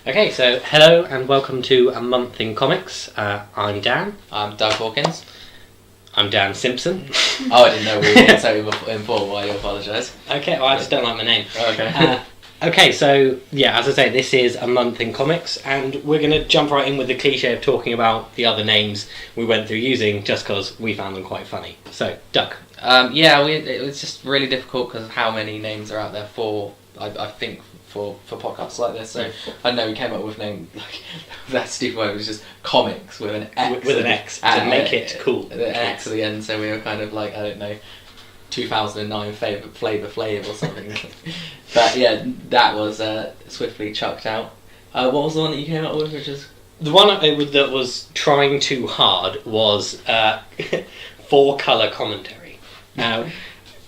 Okay, so hello and welcome to A Month in Comics. I'm Dan. I'm Doug Hawkins. I'm Dan Simpson. Oh, I didn't know we were going to say informal. I apologise. Okay, well, I just don't like my name. Okay. Okay, so yeah, as I say, this is A Month in Comics, and we're going to jump right in with the cliche of talking about the other names we went through using just because we found them quite funny. So, Doug. It was just really difficult because of how many names are out there for, I think, for podcasts like this. So I know we came up with a name like that stupid one. It was just comics with an X. With an X to make it cool. The X at the end. So we were kind of like, I don't know, 2009 favourite Flavor Flav or something. But yeah, that was swiftly chucked out. What was the one that you came up with? Which is the one that was trying too hard was 4-colour commentary. Now.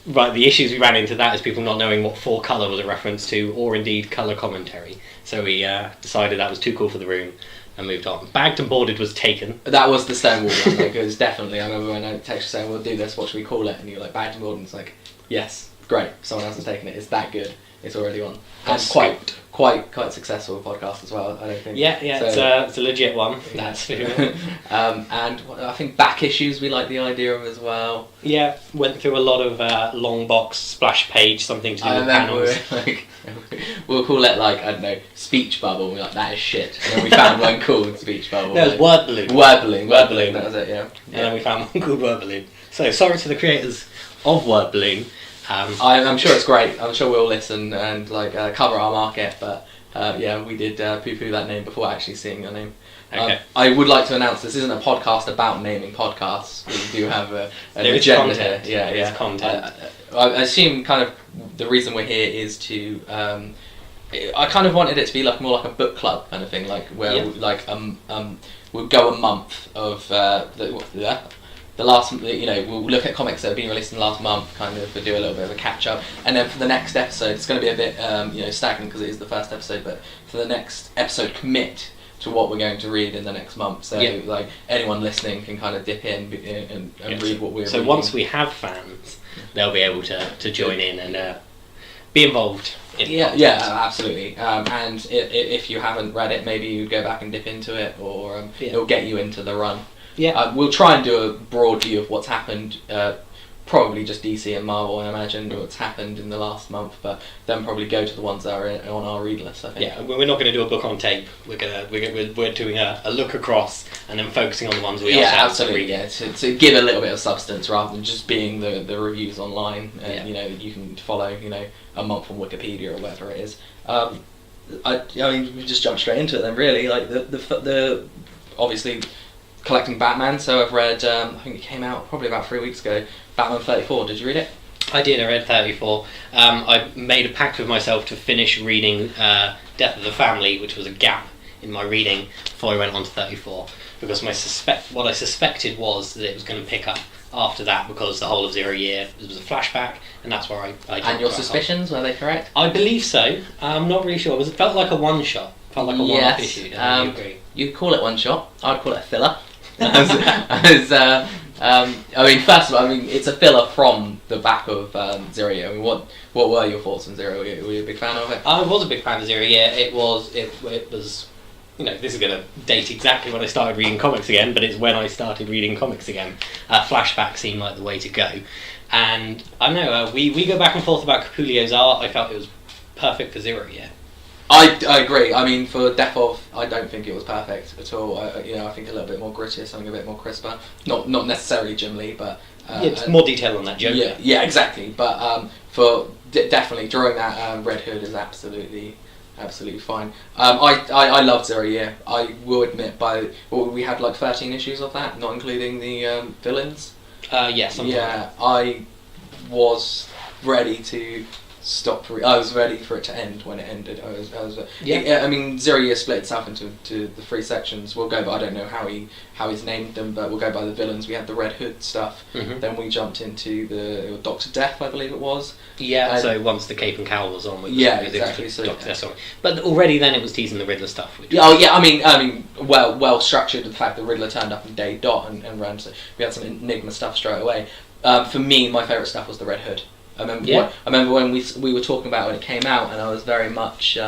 Right, the issues we ran into that is people not knowing what 4-colour was a reference to, or indeed colour commentary. So we decided that was too cool for the room and moved on. Bagged and Boarded was taken. That was the Stonewall one. Like, it was definitely. I remember when I texted you saying we'll do this. What should we call it? And you were like Bagged and Boarded. And it's like, yes, great. Someone else has taken it. It's that good. It's already on. And quite successful podcast as well. I don't think. Yeah. So, it's a legit one. That's for sure. And I think back issues we like the idea of as well. Yeah, went through a lot of Longbox splash page, something to do with panels. We'll call it like, I don't know, speech bubble. We're like, that is shit. And then we found one called speech bubble. No, it was word balloon. Word balloon. That was it. Yeah. And then we found one called word balloon. So sorry to the creators of word balloon. I'm sure it's great. I'm sure we'll listen and cover our market, but we did poo-poo that name before actually seeing your name. Okay. I would like to announce this isn't a podcast about naming podcasts. We do have an agenda here. Yeah. It's content. I assume kind of the reason we're here is to. I kind of wanted it to be more like a book club kind of thing, we'll go a month of the last, we'll look at comics that have been released in the last month, kind of do a little bit of a catch up, and then for the next episode, it's going to be a bit, stagnant because it is the first episode, but for the next episode, commit to what we're going to read in the next month. So, anyone listening can kind of dip in and read what we're reading. So once we have fans, they'll be able to join in and be involved. Yeah, absolutely. And if you haven't read it, maybe you go back and dip into it, or it'll get you into the run. Yeah. We'll try and do a broad view of what's happened, probably just DC and Marvel, I imagine, what's happened in the last month, but then probably go to the ones that are on our read list, I think. Yeah, we're not going to do a book on tape. We're doing a look across and then focusing on the ones we absolutely read. Yeah, to give a little bit of substance rather than just being the reviews online, and that you can follow, a month on Wikipedia or whatever it is. I mean, we just jump straight into it then, really. Like the obviously collecting Batman, so I've read, I think it came out probably about 3 weeks ago, Batman 34. Did you read it? I did, I read 34. I made a pact with myself to finish reading Death of the Family, which was a gap in my reading, before I went on to 34, because what I suspected was that it was going to pick up after that, because the whole of Zero Year was a flashback, and that's where I and your suspicions, were they correct? I believe so. I'm not really sure. It felt like a one-shot. Felt like a one-off issue. You agree? You'd call it one-shot. I'd call it a filler. First of all, it's a filler from the back of Zero Year. I mean, what were your thoughts on Zero Year? Were you a big fan of it? I was a big fan of Zero Year. It was, this is going to date exactly when I started reading comics again, but it's when I started reading comics again. Flashback seemed like the way to go. And I don't know, we go back and forth about Capulio's art. I felt it was perfect for Zero Year. I agree. I mean, for Death of, I don't think it was perfect at all. I think a little bit more grittier, something a bit more crisper. Not necessarily Jim Lee, but it's more detail on that Joker. Yeah, exactly. But for definitely drawing that Red Hood is absolutely fine. I loved Zero Year. I will admit, we had 13 issues of that, not including the villains. Yes. Yeah, I was ready to stop. I was ready for it to end when it ended. I mean, Zero Year split itself into the 3 sections. We'll go by, I don't know how he's named them, but we'll go by the villains. We had the Red Hood stuff. Mm-hmm. Then we jumped into the Doctor Death, I believe it was. Yeah. So once the Cape and Cowl was on, exactly. So Doctor Death, sorry. But already then it was teasing the Riddler stuff. I mean, well structured. The fact that Riddler turned up in day dot and ran. So we had some Enigma stuff straight away. For me, my favourite stuff was the Red Hood. I remember when we were talking about it when it came out, and I was very much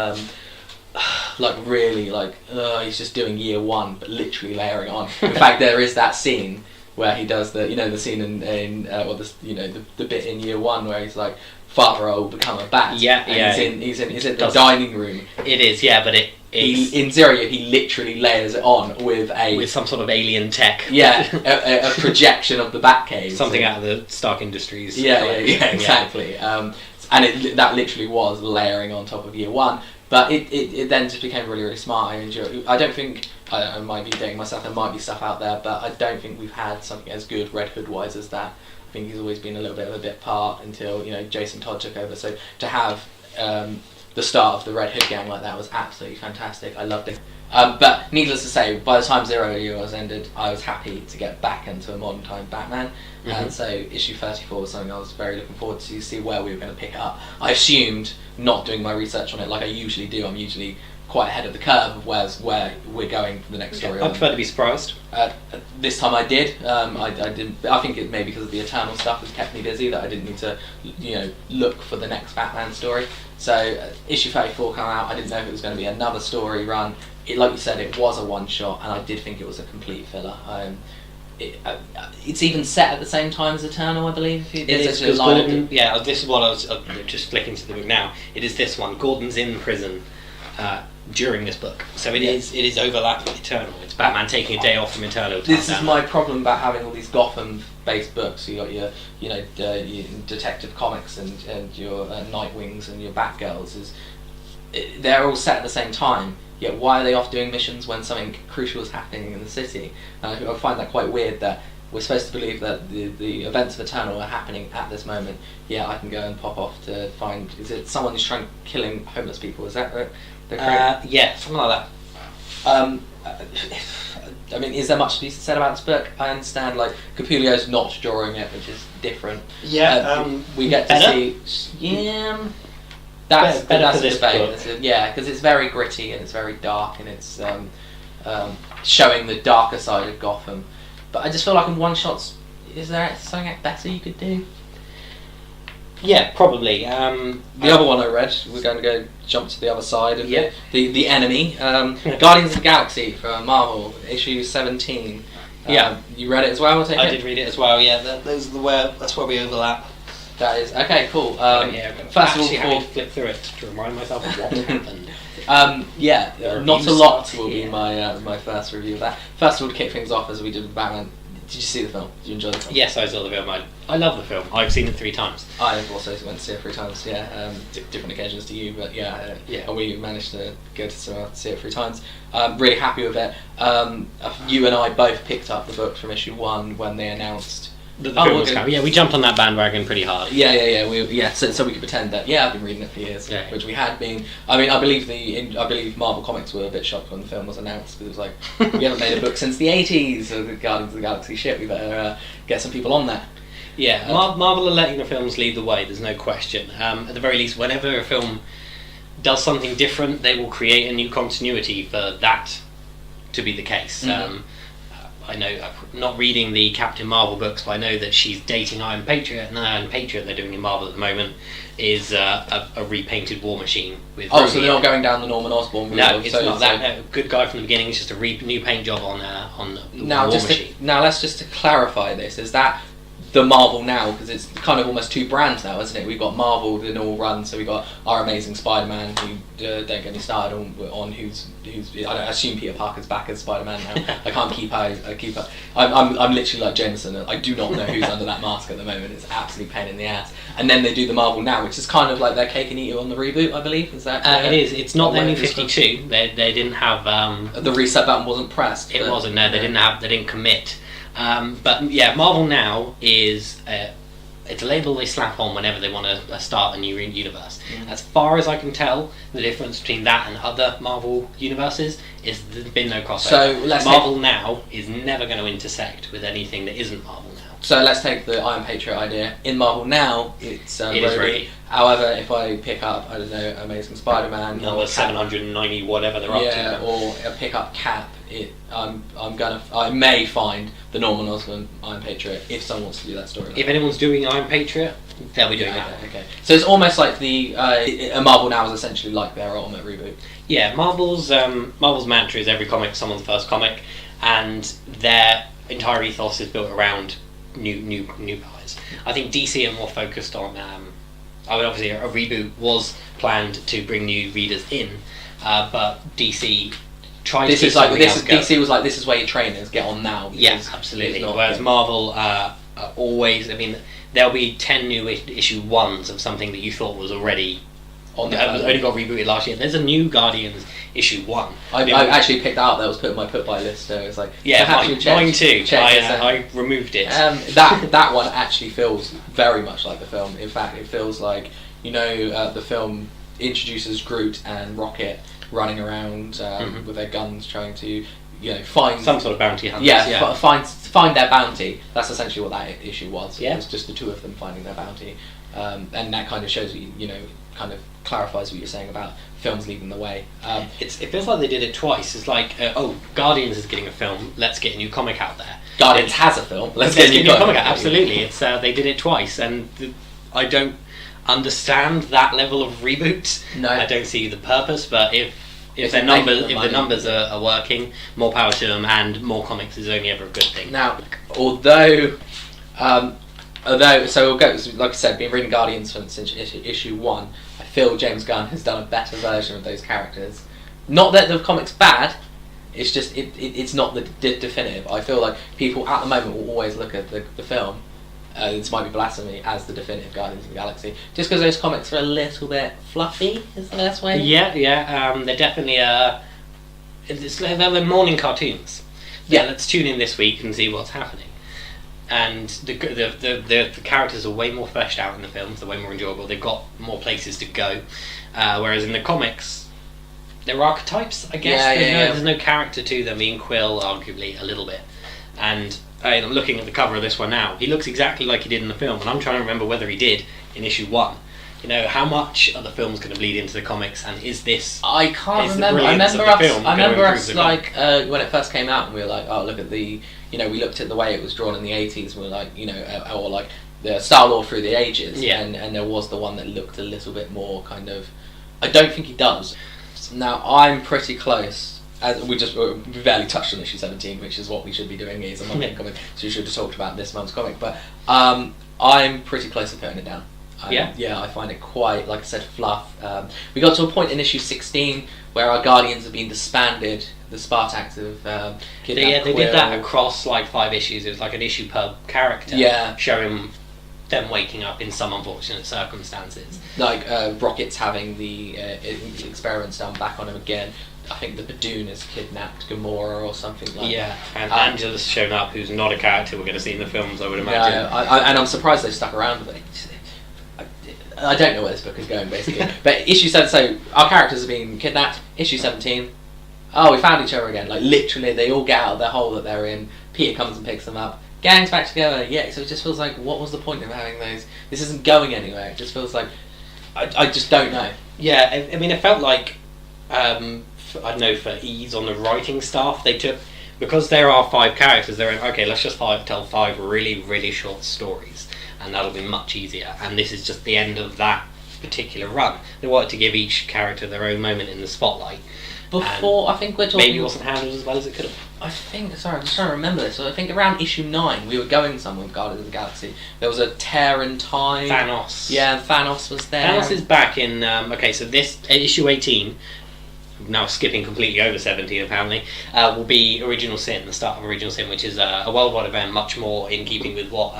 like really like he's just doing year one, but literally layering on. In fact, there is that scene where he does the scene in the bit in year one where he's like, Father, I will become a bat. He's in the dining room. It is, yeah, but in Zero Year he literally layers it on with some sort of alien tech. Yeah, a projection of the Batcave. Something out of the Stark Industries. Yeah, exactly. And that literally was layering on top of year one. But it then just became really, really smart. I don't think, I might be dating myself, there might be stuff out there, but I don't think we've had something as good Red Hood-wise as that. I think he's always been a little bit of a bit part until, Jason Todd took over. So to have the start of the Red Hood gang like that was absolutely fantastic. I loved it. But needless to say, by the time Zero Year was ended, I was happy to get back into a modern time Batman. And so issue 34 was something I was very looking forward to see where we were going to pick it up. I assumed, not doing my research on it like I usually do, I'm usually quite ahead of the curve of where we're going for the next story. I prefer to be surprised. This time I did. I didn't. I think it may be because of the Eternal stuff has kept me busy that I didn't need to, look for the next Batman story. So issue 34 came out. I didn't know if it was going to be another story run. Like you said, it was a one shot, and I did think it was a complete filler. It's even set at the same time as Eternal, I believe. It is, because Gordon, this is what I was just flicking to the book now. It is this one. Gordon's in prison during this book, so it is overlapped with Eternal. It's Batman taking a day off from Eternal. This is my problem about having all these Gotham-based books. You got your Detective Comics and your Nightwings and your Batgirls. They're all set at the same time. Yet why are they off doing missions when something crucial is happening in the city? I find that quite weird that we're supposed to believe that the events of Eternal are happening at this moment. Yeah, I can go and pop off to find... Is it someone who's trying to kill homeless people? Is that right? Yeah, something like that. I mean, is there much to be said about this book? I understand, Capulio's not drawing it, which is different. Yeah, we get to see... Yeah... That's better for this debate. book. Because it's very gritty and it's very dark and it's showing the darker side of Gotham. But I just feel like in one shots, is there something better you could do? Yeah, probably. The other one I read, we're going to go jump to the other side of the enemy. Guardians of the Galaxy from Marvel, issue 17. You read it as well, I did read it as well, yeah. That's where we overlap. That is okay. Cool. First of all, having to flip through it to remind myself of what happened. Not a lot will be my first review of that. First of all, to kick things off as we did with Batman. Did you see the film? Did you enjoy the film? Yes, I saw the film. I love the film. I've seen it 3 times. I've also went to see it 3 times. Yeah, different occasions to you, but and we managed to go to cinema to see it 3 times. Really happy with it. You and I both picked up the book from issue 1 when they announced. The film was coming. Yeah, we jumped on that bandwagon pretty hard. So we could pretend that I've been reading it for years, which we had been. I mean, I believe Marvel Comics were a bit shocked when the film was announced because it was like, we haven't made a book since the 80s of the Guardians of the Galaxy shit. We better get some people on that. Yeah, Marvel are letting the films lead the way. There's no question. At the very least, whenever a film does something different, they will create a new continuity for that to be the case. Mm-hmm. I know, not reading the Captain Marvel books, but I know that she's dating Iron Patriot, and Iron Patriot they're doing in Marvel at the moment is a repainted War Machine with. Oh, so they're not going down the Norman Osborn route? No, it's not that. No, good guy from the beginning. It's just a new paint job on the War Machine. Now, let's just to clarify this: is that the Marvel now, because it's kind of almost 2 brands now, isn't it? We've got Marvel, the normal run, so we've got our Amazing Spider-Man, who don't get me started on who's I assume Peter Parker's back as Spider-Man now. I can't keep up. I'm literally like Jameson. I do not know who's under that mask at the moment. It's absolute pain in the ass. And then they do the Marvel now, which is kind of like their cake and eat it on the reboot, I believe. Is that? It is. It's not the New 52. They didn't have the reset button wasn't pressed. It wasn't. No, they didn't commit. But yeah, Marvel Now is it's a label they slap on whenever they want to start a new universe. Mm. As far as I can tell, the difference between that and other Marvel universes is there's been no crossover. So Marvel Now is never going to intersect with anything that isn't Marvel Now. So let's take the Iron Patriot idea. In Marvel Now, it's it is ready. However, if I pick up, I don't know, Amazing Spider-Man, number 790, whatever they're up to, or I pick up Cap, I may find the Norman Osborn Iron Patriot if someone wants to do that story. If anyone's doing Iron Patriot, they'll be doing that. Okay. So it's almost like a Marvel Now is essentially like their Ultimate reboot. Yeah, Marvel's mantra is every comic someone's first comic, and their entire ethos is built around new buyers. I think DC are more focused on. Obviously, a reboot was planned to bring new readers in, but DC tried to keep something else going. DC was like, this is where your trainers get on now. Yeah, absolutely. Whereas Marvel always, I mean, there'll be 10 new issue ones of something that you thought was already on only got rebooted last year. There's a new Guardians issue 1. I actually picked that up. That was put in my put by list. So it's like, mine too. I removed it. That one actually feels very much like the film. In fact, it feels like, the film introduces Groot and Rocket running around with their guns, trying to find some sort of bounty hunters. Yeah, find their bounty. That's essentially what that issue was. Yeah. It was just the two of them finding their bounty, and that kind of shows kind of clarifies what you're saying about films leading the way. It feels like they did it twice. It's like, Guardians is getting a film. Let's get a new comic out there. Guardians has a film. Let's get a new comic out. Absolutely, it's they did it twice, and I don't understand that level of reboot. No, I don't see the purpose. But if the numbers are working, more power to them, and more comics is only ever a good thing. Now, although so we'll go, like I said, been reading Guardians since issue 1. I feel James Gunn has done a better version of those characters. Not that the comic's bad, it's just it's not the definitive. I feel like people at the moment will always look at the film, this might be blasphemy, as the definitive Guardians of the Galaxy, just because those comics are a little bit fluffy, is the best way. Yeah, they're definitely they're morning cartoons. Yeah, let's tune in this week and see what's happening. And the characters are way more fleshed out in the films. They're way more enjoyable. They've got more places to go, whereas in the comics, they're archetypes. I guess there's no character to them. Being Quill, arguably a little bit, and I'm looking at the cover of this one now. He looks exactly like he did in the film, and I'm trying to remember whether he did in issue 1. How much are the films going to bleed into the comics, and is this? I can't remember. I remember us like when it first came out, and we were like, oh, look at the. We looked at the way it was drawn in the 80s, and we were like, or like the Star-Lord through the ages, and there was the one that looked a little bit more kind of. I don't think he does. Now I'm pretty close. As we barely touched on issue 17, which is what we should be doing. Is a monthly comic, so we should have talked about this month's comic. But I'm pretty close to putting it down. I find it quite, like I said, fluff. We got to a point in issue 16 where our Guardians have been disbanded. The Spartax have kidnapped They did that across like 5 issues. It was like an issue per character, showing them waking up in some unfortunate circumstances. Like Rocket's having the experiments done back on him again. I think the Badoon has kidnapped Gamora or something like that. Yeah, and Angela's shown up, who's not a character we're going to see in the films, I would imagine. And I'm surprised they stuck around with it. I don't know where this book is going, basically. But issue 7, so our characters have been kidnapped. Issue 17, we found each other again. Like, literally, they all get out of their hole that they're in. Peter comes and picks them up. Gang's back together. Yeah, so it just feels like, what was the point of having those? This isn't going anywhere. It just feels like, I just don't know. Yeah, I mean, it felt like, for ease on the writing staff, they took, because there are 5 characters, they went, okay, let's just tell 5 really, really short stories. And that'll be much easier. And this is just the end of that particular run. They wanted to give each character their own moment in the spotlight. I think we're talking. Maybe it wasn't handled as well as it could have. I'm just trying to remember this. So I think around issue 9, we were going somewhere with Guardians of the Galaxy. There was a tear in time. Thanos. Yeah, Thanos was there. Thanos is back in. So this issue 18. Now skipping completely over 17 apparently, will be Original Sin, the start of Original Sin, which is a worldwide event, much more in keeping with what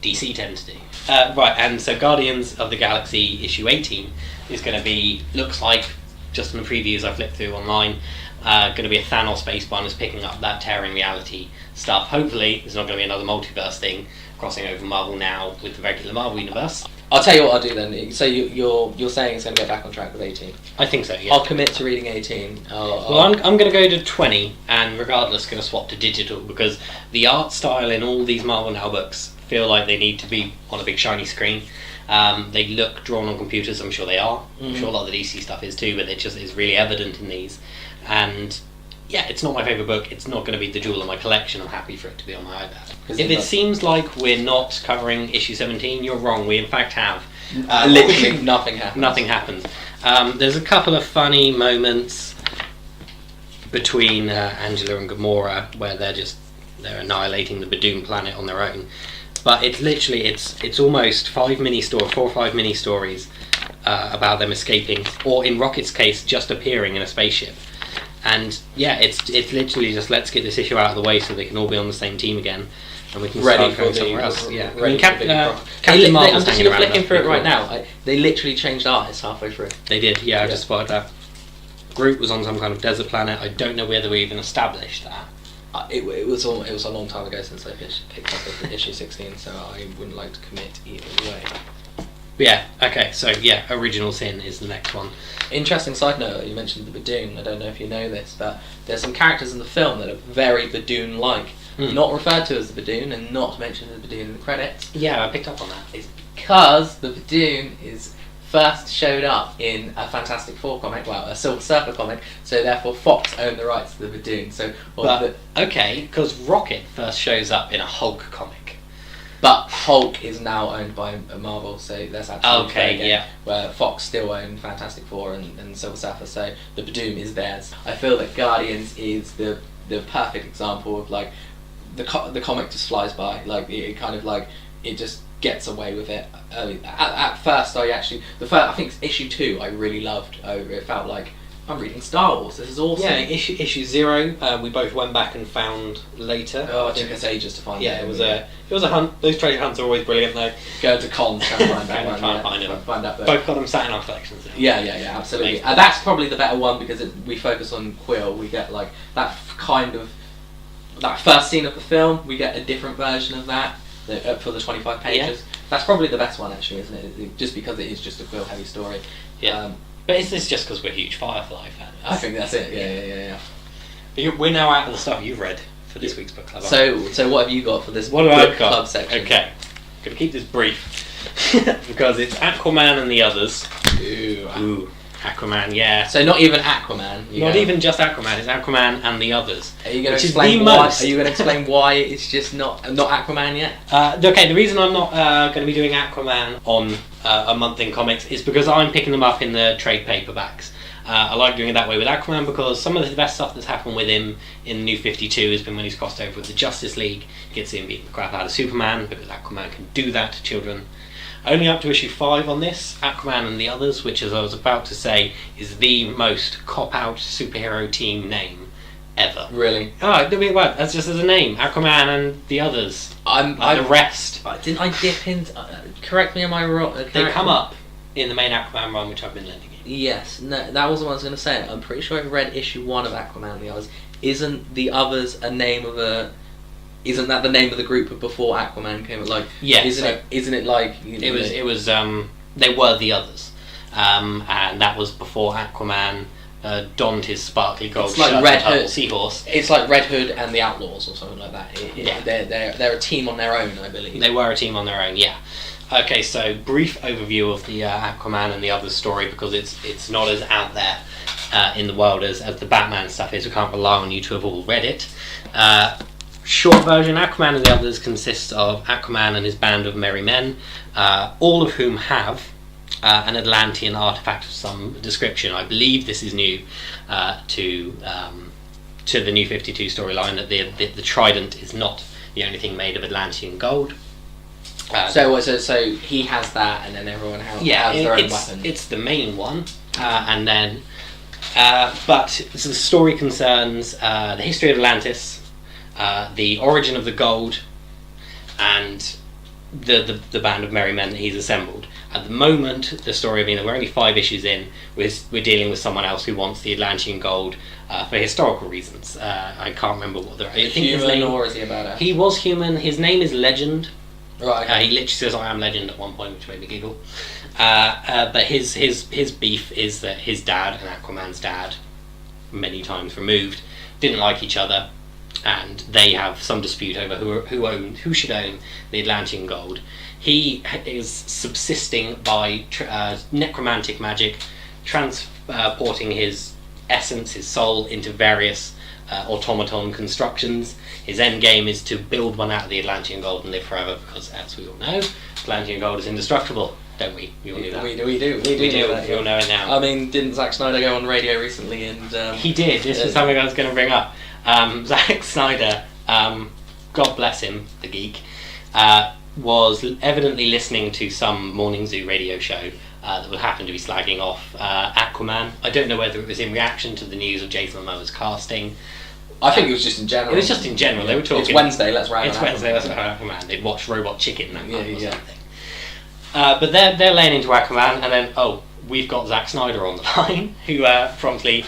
DC tends to do. And so Guardians of the Galaxy issue 18 is going to be, looks like, just in the previews I flipped through online, going to be a Thanos-based one, is picking up that tearing reality stuff. Hopefully there's not going to be another multiverse thing crossing over Marvel now with the regular Marvel universe. I'll tell you what I'll do then. So you're saying it's going to get back on track with 18? I think so, yeah. I'll commit to reading 18. I'm going to go to 20, and regardless going to swap to digital, because the art style in all these Marvel Now books feel like they need to be on a big shiny screen. They look drawn on computers, I'm sure they are. I'm sure a lot of the DC stuff is too, but it just is really evident in these. And yeah, it's not my favourite book. It's not going to be the jewel of my collection. I'm happy for it to be on my iPad. If it seems like we're not covering issue 17, you're wrong. We in fact have. Literally nothing happens. Nothing happens. There's a couple of funny moments between Angela and Gamora where they're annihilating the Badoon planet on their own. But it's literally it's almost 4 or 5 mini stories about them escaping, or in Rocket's case, just appearing in a spaceship. And yeah, it's literally just, let's get this issue out of the way so they can all be on the same team again, and we can start going somewhere else. Yeah, I mean, Captain Marvel's I'm just hanging around. flicking through it right cool. now. They literally changed artists halfway through. They did, yeah. I just spotted that. Groot was on some kind of desert planet. I don't know whether we even established that. It was a long time ago since I picked up issue 16, so I wouldn't like to commit either way. But yeah, okay, so yeah, Original Sin is the next one. Interesting side note, you mentioned the Badoon. I don't know if you know this, but there's some characters in the film that are very Badoon-like. Not referred to as the Badoon and not mentioned as the Badoon in the credits. Yeah, I picked up on that. It's because the Badoon is first showed up in a Fantastic Four comic, well, a Silver Surfer comic, so therefore Fox owned the rights to the Badoon. So, okay, because Rocket first shows up in a Hulk comic. But Hulk is now owned by Marvel, so that's absolutely fair again, yeah. where Fox still owned Fantastic Four and Silver Surfer, so the Badoon is theirs. I feel that Guardians is the perfect example of like the comic just flies by, like it kind of like it just gets away with it. At first, I think it's issue 2 I really loved. It felt like I'm reading Star Wars. This is awesome. Yeah, issue 0. We both went back and found later. Oh, it took us ages to find. Yeah, it was a hunt. Those treasure hunts are always brilliant, though. Go to cons, try and find that one. Try and find them. Find that book. Both got them sat in our collections. Yeah, absolutely. That's probably the better one because we focus on Quill. We get like that first scene of the film. We get a different version of that for the 25 pages. Yeah. That's probably the best one, actually, isn't it? Just because it is just a Quill heavy story. Yeah. But is this just because we're huge Firefly fans? I think that's it. Yeah. We're now out of the stuff you've read for this week's book club. So what have you got for this book club section? Okay, I'm gonna keep this brief because it's Aquaman and the Others. Ooh, Aquaman, yeah. So not even Aquaman. Not even just Aquaman. It's Aquaman and the Others. Are you going to explain why? Are you going to explain why it's just not Aquaman yet? Okay, the reason I'm not going to be doing Aquaman on a month in comics is because I'm picking them up in the trade paperbacks. I like doing it that way with Aquaman because some of the best stuff that's happened with him in the New 52 has been when he's crossed over with the Justice League. You get to see him beating the crap out of Superman because Aquaman can do that to children. Only up to issue 5 on this, Aquaman and the Others, which, as I was about to say, is the most cop-out superhero team name ever. Really? Oh, that's just as a name. Aquaman and the Others. The rest. Didn't I dip into... correct me, am I wrong? They come up in the main Aquaman run, which I've been lending you. Yes, no, that was what I was going to say. I'm pretty sure I read issue 1 of Aquaman and the Others. Isn't the Others a name of a... Isn't that the name of the group before Aquaman came? Like, yeah, isn't it like it was they were the Others, and that was before Aquaman donned his sparkly gold shirt and Red Hood seahorse. It's like Red Hood and the Outlaws or something like that. They're a team on their own, I believe. They were a team on their own, yeah. Okay, so brief overview of the Aquaman and the Others story because it's not as out there in the world as the Batman stuff is. We can't rely on you to have all read it. Short version, Aquaman and the Others consists of Aquaman and his band of merry men, all of whom have an Atlantean artifact of some description. I believe this is new to the New 52 storyline, that the trident is not the only thing made of Atlantean gold. So he has that, and then everyone has their own weapon. It's the main one, and then but the story concerns the history of Atlantis, the origin of the gold, and the band of merry men that he's assembled. At the moment, the story, we're only 5 issues in, we're dealing with someone else who wants the Atlantean gold for historical reasons. I can't remember what the... I think human, his name, or is he about it? He was human. His name is Legend. Right. Okay. He literally says "I am Legend" at one point, which made me giggle. But his beef is that his dad and Aquaman's dad, many times removed, didn't like each other, and they have some dispute over who should own the Atlantean gold. He is subsisting by necromantic magic, transporting his essence, his soul, into various automaton constructions. His end game is to build one out of the Atlantean gold and live forever, because, as we all know, Atlantean gold is indestructible. don't we? We all knew that. We do. We do. know that, We all know it now. I mean, didn't Zack Snyder go on radio recently and... He did. This was something I was going to bring up. Zack Snyder, God bless him, the geek, was evidently listening to some morning zoo radio show that would happen to be slagging off Aquaman. I don't know whether it was in reaction to the news of Jason Momoa's casting. I think it was just in general. It was just in general. They were talking. It's Wednesday. Let's rag on Aquaman. They'd watched Robot Chicken that night or something. Yeah. But they're laying into Aquaman, and then we've got Zack Snyder on the line, who promptly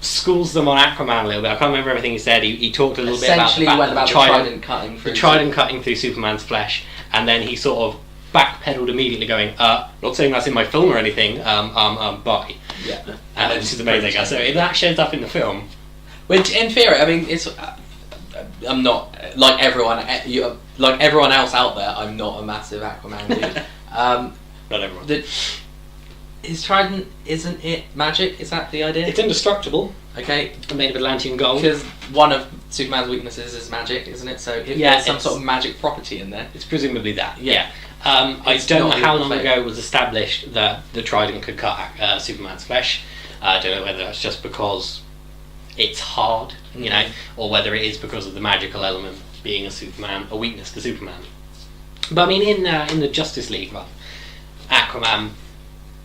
schools them on Aquaman a little bit. I can't remember everything he said. He talked a little bit about the trident cutting through. The trident cutting through Superman's flesh, and then he sort of backpedaled immediately, going, "Not saying that's in my film or anything. Bye." Yeah. And this is amazing. So if that shows up in the film. Which, in theory, I mean, it's. I'm not like everyone. Like everyone else out there, I'm not a massive Aquaman dude. Not everyone. His trident, isn't it magic? Is that the idea? It's indestructible. Okay. Made of Atlantean gold. Because one of Superman's weaknesses is magic, isn't it? So if there's some sort of magic property in there, it's presumably that. Yeah. I don't know how long ago it was established that the trident could cut Superman's flesh. I don't know whether that's just because it's hard, you know, or whether it is because of the magical element being a weakness to Superman. But I mean, in the Justice League run, Aquaman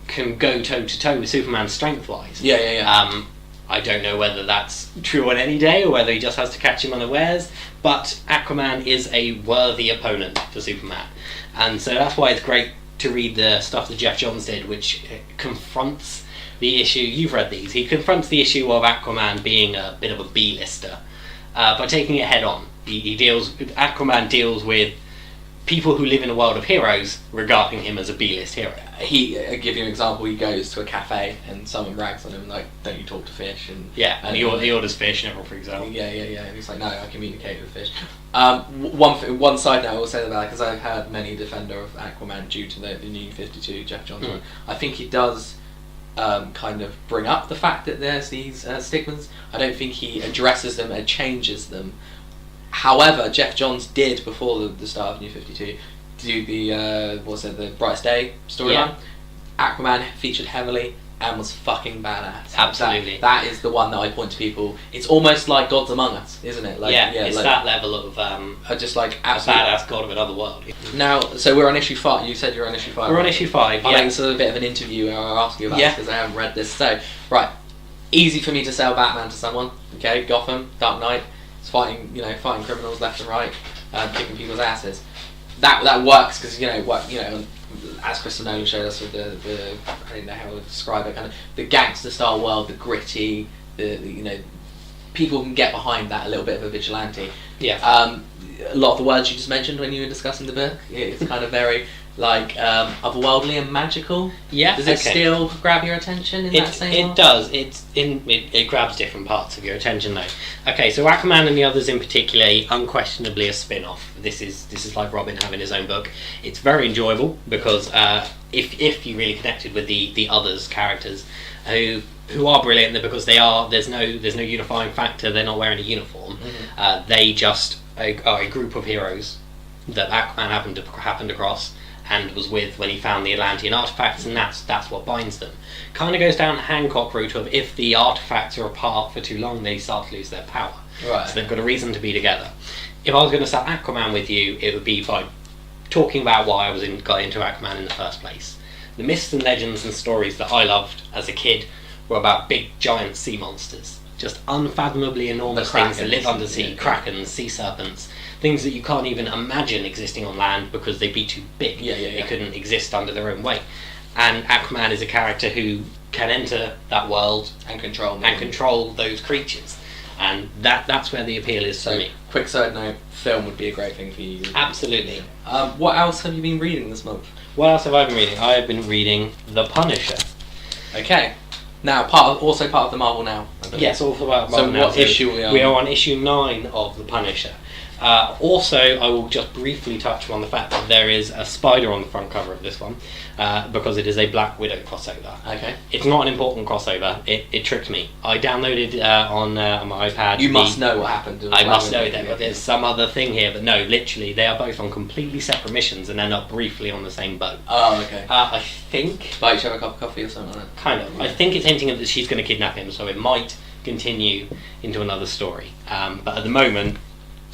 can go toe to toe with Superman strength-wise. Yeah. I don't know whether that's true on any day or whether he just has to catch him unawares, but Aquaman is a worthy opponent for Superman. And so that's why it's great to read the stuff that Jeff Johns did, which confronts the issue. You've read these. He confronts the issue of Aquaman being a bit of a B-lister by taking it head on. Aquaman deals with people who live in a world of heroes regarding him as a B-list hero. I'll give you an example. He goes to a cafe and someone rags on him like, "Don't you talk to fish?" And he orders fish and everyone freaks out. Yeah. And he's like, "No, I communicate with fish." One side note I will say about, because I've heard many defender of Aquaman due to the new 52 Jeff Johns one. I think he does kind of bring up the fact that there's these stigmas. I don't think he addresses them and changes them. However, Jeff Johns did, before the start of New 52, do the Brightest Day storyline. Yeah. Aquaman featured heavily and was fucking badass. Absolutely. That is the one that I point to people. It's almost like Gods Among Us, isn't it? It's like that level of just like a badass god of another world. Now, so we're on issue 5. You said you're on issue 5. We're on issue 5. I think this is a bit of an interview where I'll ask you about this because I haven't read this. So, right, easy for me to sell Batman to someone. Okay, Gotham, Dark Knight. It's fighting criminals left and right, kicking people's asses. That works because as Christopher Nolan showed us with the I don't know how to describe it, kind of the gangster style world, the gritty, people can get behind that, a little bit of a vigilante. Yeah. A lot of the words you just mentioned when you were discussing the book, it's kind of very like otherworldly and magical. Yeah. Does it still grab your attention in that same? It does. It grabs different parts of your attention though. Okay, so Aquaman and the Others in particular, unquestionably a spin-off. This is like Robin having his own book. It's very enjoyable because if you really connected with the Others characters who are brilliant because there's no unifying factor. They're not wearing a uniform. Mm-hmm. They just are a group of heroes that Aquaman happened across and was with when he found the Atlantean artifacts, and that's what binds them. Kind of goes down the Hancock route of if the artifacts are apart for too long, they start to lose their power. Right. So they've got a reason to be together. If I was going to start Aquaman with you, it would be by talking about why I got into Aquaman in the first place. The myths and legends and stories that I loved as a kid were about big, giant sea monsters. Just unfathomably enormous things that live under sea, krakens, sea serpents, things that you can't even imagine existing on land because they'd be too big. They couldn't exist under their own weight. And Aquaman is a character who can enter that world and control those creatures. And that's where the appeal is for me. Quick side note, film would be a great thing for you. Absolutely. What else have you been reading this month? What else have I been reading? I have been reading The Punisher. Okay. Now, part of the Marvel Now. Yes, also about Marvel so Now. What issue are we on? We are on issue 9 of The Punisher. Also, I will just briefly touch on the fact that there is a spider on the front cover of this one, because it is a Black Widow crossover. Okay. It's not an important crossover. It tricked me. I downloaded on my iPad. You must know what happened. I must know that, but there's some other thing here. But no, literally, they are both on completely separate missions and end up briefly on the same boat. Oh, okay. I think. Buy each other a cup of coffee or something like that. Kind of. I think it's hinting at that she's going to kidnap him, so it might continue into another story. But at the moment,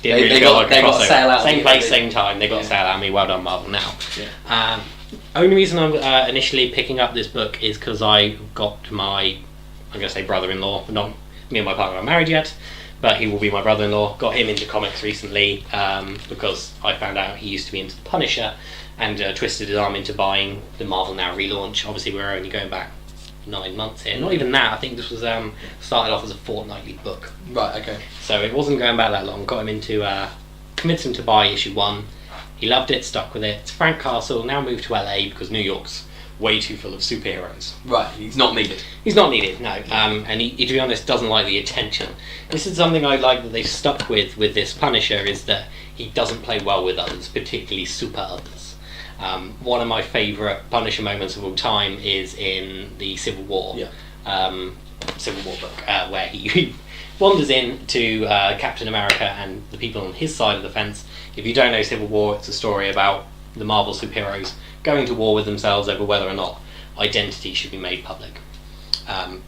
they got to sail out. Same place, same time. They got to sail out me. Well done, Marvel. Now, only reason I'm initially picking up this book is because I got my, I'm going to say brother-in-law. Not me and my partner are married yet, but he will be my brother-in-law. Got him into comics recently because I found out he used to be into the Punisher, and twisted his arm into buying the Marvel Now relaunch. Obviously, we're only going back 9 months here. Not even that. I think this was started off as a fortnightly book. Right. Okay. So it wasn't going back that long. Got him into convinced him to buy issue 1. He loved it, stuck with it. It's Frank Castle, now moved to LA because New York's way too full of superheroes. Right, he's not needed. He's not needed, no. And he, to be honest, doesn't like the attention. This is something I like that they've stuck with this Punisher, is that he doesn't play well with others, particularly super others. One of my favourite Punisher moments of all time is in the Civil War. Civil War book, where he wanders in to Captain America and the people on his side of the fence. If you don't know Civil War, it's a story about the Marvel superheroes going to war with themselves over whether or not identity should be made public.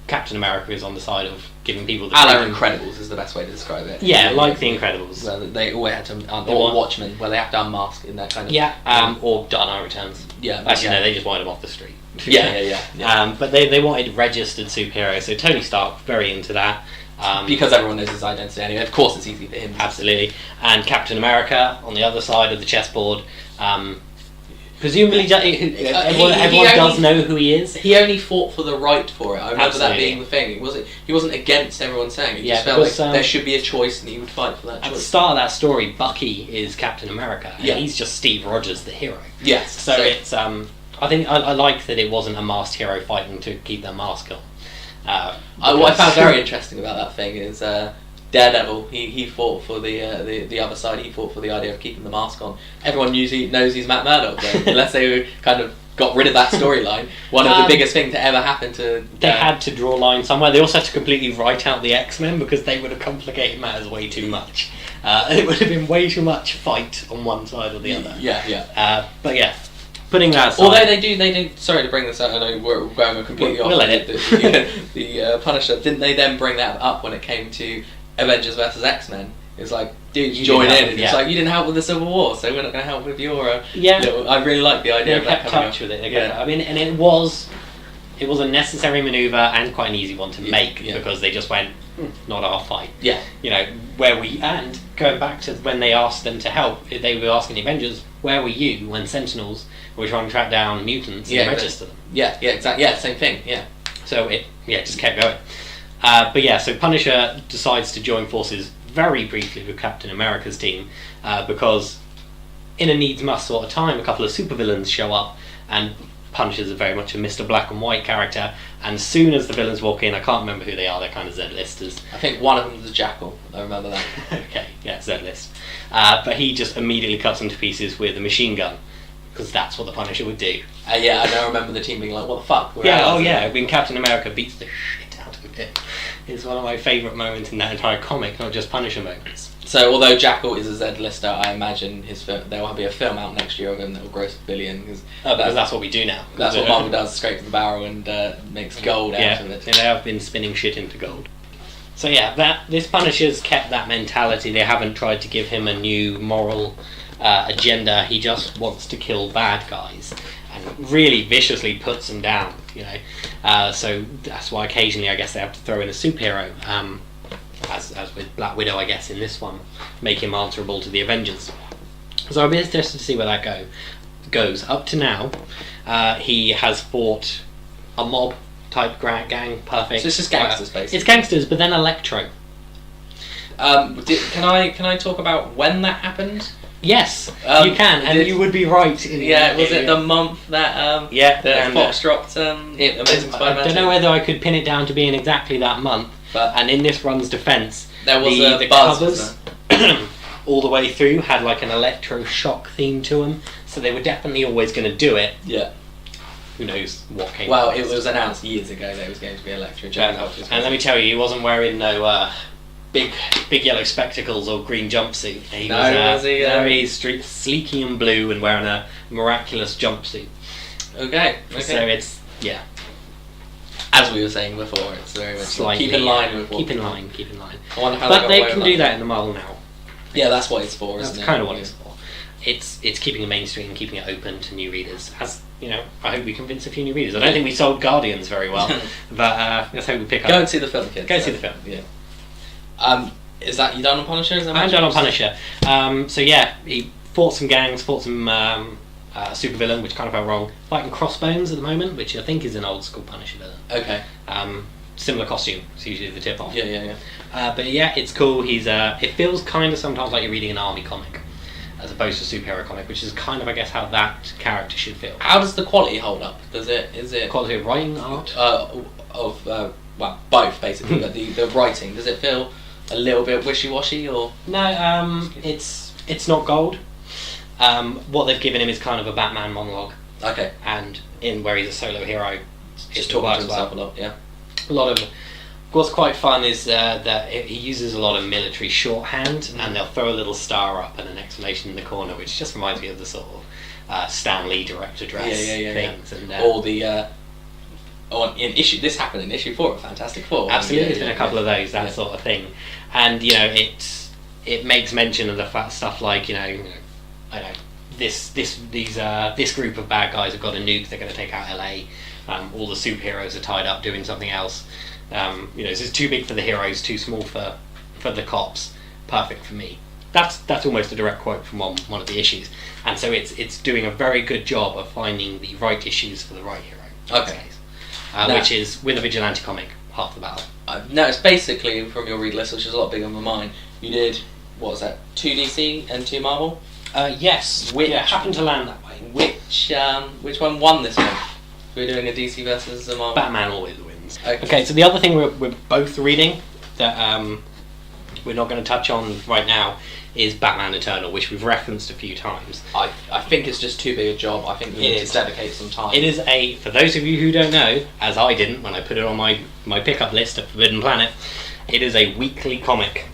Captain America is on the side of giving people the freedom. Incredibles is the best way to describe it. Yeah, like the Incredibles. Well, they always had to, or Watchmen, where they have to unmask in that kind of... Yeah, or Dark Knight Returns. Yeah. Actually, no, they just wanted them off the street. Yeah. But they wanted registered superheroes, so Tony Stark, very into that. Because everyone knows his identity anyway. Of course it's easy for him. Absolutely. And Captain America, on the other side of the chessboard, presumably everyone does know who he is. He only fought for the right for it. I remember Absolutely. that being the thing. He wasn't against everyone saying it. He just felt like there should be a choice and he would fight for that choice. At the start of that story, Bucky is Captain America, and he's just Steve Rogers, the hero. Yes. So it's I think I like that it wasn't a masked hero fighting to keep their mask on. What I found very interesting about that thing is Daredevil. He fought for the other side. He fought for the idea of keeping the mask on. Everyone knows he's Matt Murdock, though, unless they kind of got rid of that storyline. One of the biggest things to ever happen to... They had to draw a line somewhere. They also had to completely write out the X-Men because they would have complicated matters way too much. It would have been way too much fight on one side or the other. But yeah. Putting that aside, although they do. Sorry to bring this up. I know we're going completely off. The Punisher. Didn't they then bring that up when it came to Avengers versus X-Men? It's like, dude, join in. And it's like, you didn't help with the Civil War, so we're not going to help with your. I really like the idea of that kept touch with it. I mean, and it was a necessary maneuver and quite an easy one to make because they just went, not our fight. Yeah. And going back to when they asked them to help, they were asking the Avengers, where were you when Sentinels were trying to track down mutants and register them? Yeah, exactly. Yeah, same thing. Yeah. So it just kept going. So Punisher decides to join forces very briefly with Captain America's team because in a needs must sort of time, a couple of supervillains show up and Punisher's very much a Mr. Black and White character, and as soon as the villains walk in, I can't remember who they are, they're kind of Z-listers. I think one of them is a Jackal, I remember that. Okay, yeah, Z-list. But he just immediately cuts them to pieces with a machine gun, because that's what the Punisher would do. I remember the team being like, what the fuck? When Captain America beats the shit out of him. It's one of my favourite moments in that entire comic, not just Punisher moments. So, although Jackal is a Z-lister, I imagine there will be a film out next year of him that will gross $1 billion. Because that's what we do now. That's what Marvel does, scrapes the barrel and makes gold out of it. Yeah, they have been spinning shit into gold. So this Punisher's kept that mentality. They haven't tried to give him a new moral agenda. He just wants to kill bad guys and really viciously puts them down, So that's why occasionally I guess they have to throw in a superhero. As with Black Widow, I guess, in this one, make him answerable to the Avengers. So I'll be interested to see where that goes. Up to now, he has fought a mob type gang, perfect. So it's just gangsters, basically. It's gangsters, but then Electro. Can I talk about when that happened? Yes, you can, and you would be right. Was it the month that Fox dropped Amazing Spider-Man? I don't know whether I could pin it down to being exactly that month. And in this run's defence, there was the buzz, covers, all the way through had like an electroshock theme to them, so they were definitely always going to do it. Yeah. Who knows what came? Well, it was announced years ago that it was going to be electroshock. And let me tell you, he wasn't wearing no big yellow spectacles or green jumpsuit. He's sleeky and blue and wearing a miraculous jumpsuit. Okay. So it's as we were saying before, it's very much slightly, keep in line with keep in line. I wonder how but they away can with do that in the Marvel now. Yeah, that's what it's for, isn't it? That's kind of what it's for. It's keeping it mainstream and keeping it open to new readers. As you know, I hope we convince a few new readers. I don't think we sold Guardians very well, but let's hope we pick up. Go and see the film, kids. Go and see the film. Yeah. Is that you done on Punisher? I'm done on Punisher. So yeah, he fought some gangs, fought some supervillain, which kind of felt wrong. Fighting Crossbones at the moment, which I think is an old school Punisher villain. Okay. Similar costume. It's usually the tip off. Yeah. But yeah, it's cool. He's it feels kind of sometimes like you're reading an army comic, as opposed to a superhero comic, which is kind of, I guess, how that character should feel. How does the quality hold up? Is it quality of writing, art? Well, both basically. But the writing, does it feel a little bit wishy-washy or? No, it's not gold. What they've given him is kind of a Batman monologue. Okay. And in where he's a solo hero, just talking to himself a lot. Yeah. A lot of. What's quite fun is that he uses a lot of military shorthand, and they'll throw a little star up and an exclamation in the corner, which just reminds me of the sort of Stan Lee direct address things. And, or the this happened in issue 4 of Fantastic Four. Absolutely, there's been a couple of those, that sort of thing, and you know it makes mention of the stuff like I know this group of bad guys have got a nuke, they're going to take out LA. All the superheroes are tied up doing something else. This is too big for the heroes, too small for the cops. Perfect for me. That's almost a direct quote from one of the issues, and so it's doing a very good job of finding the right issues for the right hero. Okay. Which is, with a vigilante comic, half the battle. No, it's basically from your read list, which is a lot bigger than mine. You did, what was that, 2 DC and 2 Marvel? Yes. Happened to land that way. Which one won this month? We're doing a DC versus a Marvel. Batman always wins. Okay, so the other thing we're both reading that we're not going to touch on right now is Batman Eternal, which we've referenced a few times. I think it's just too big a job. I think we need to dedicate some time. It is for those of you who don't know, as I didn't when I put it on my pickup list of Forbidden Planet, it is a weekly comic.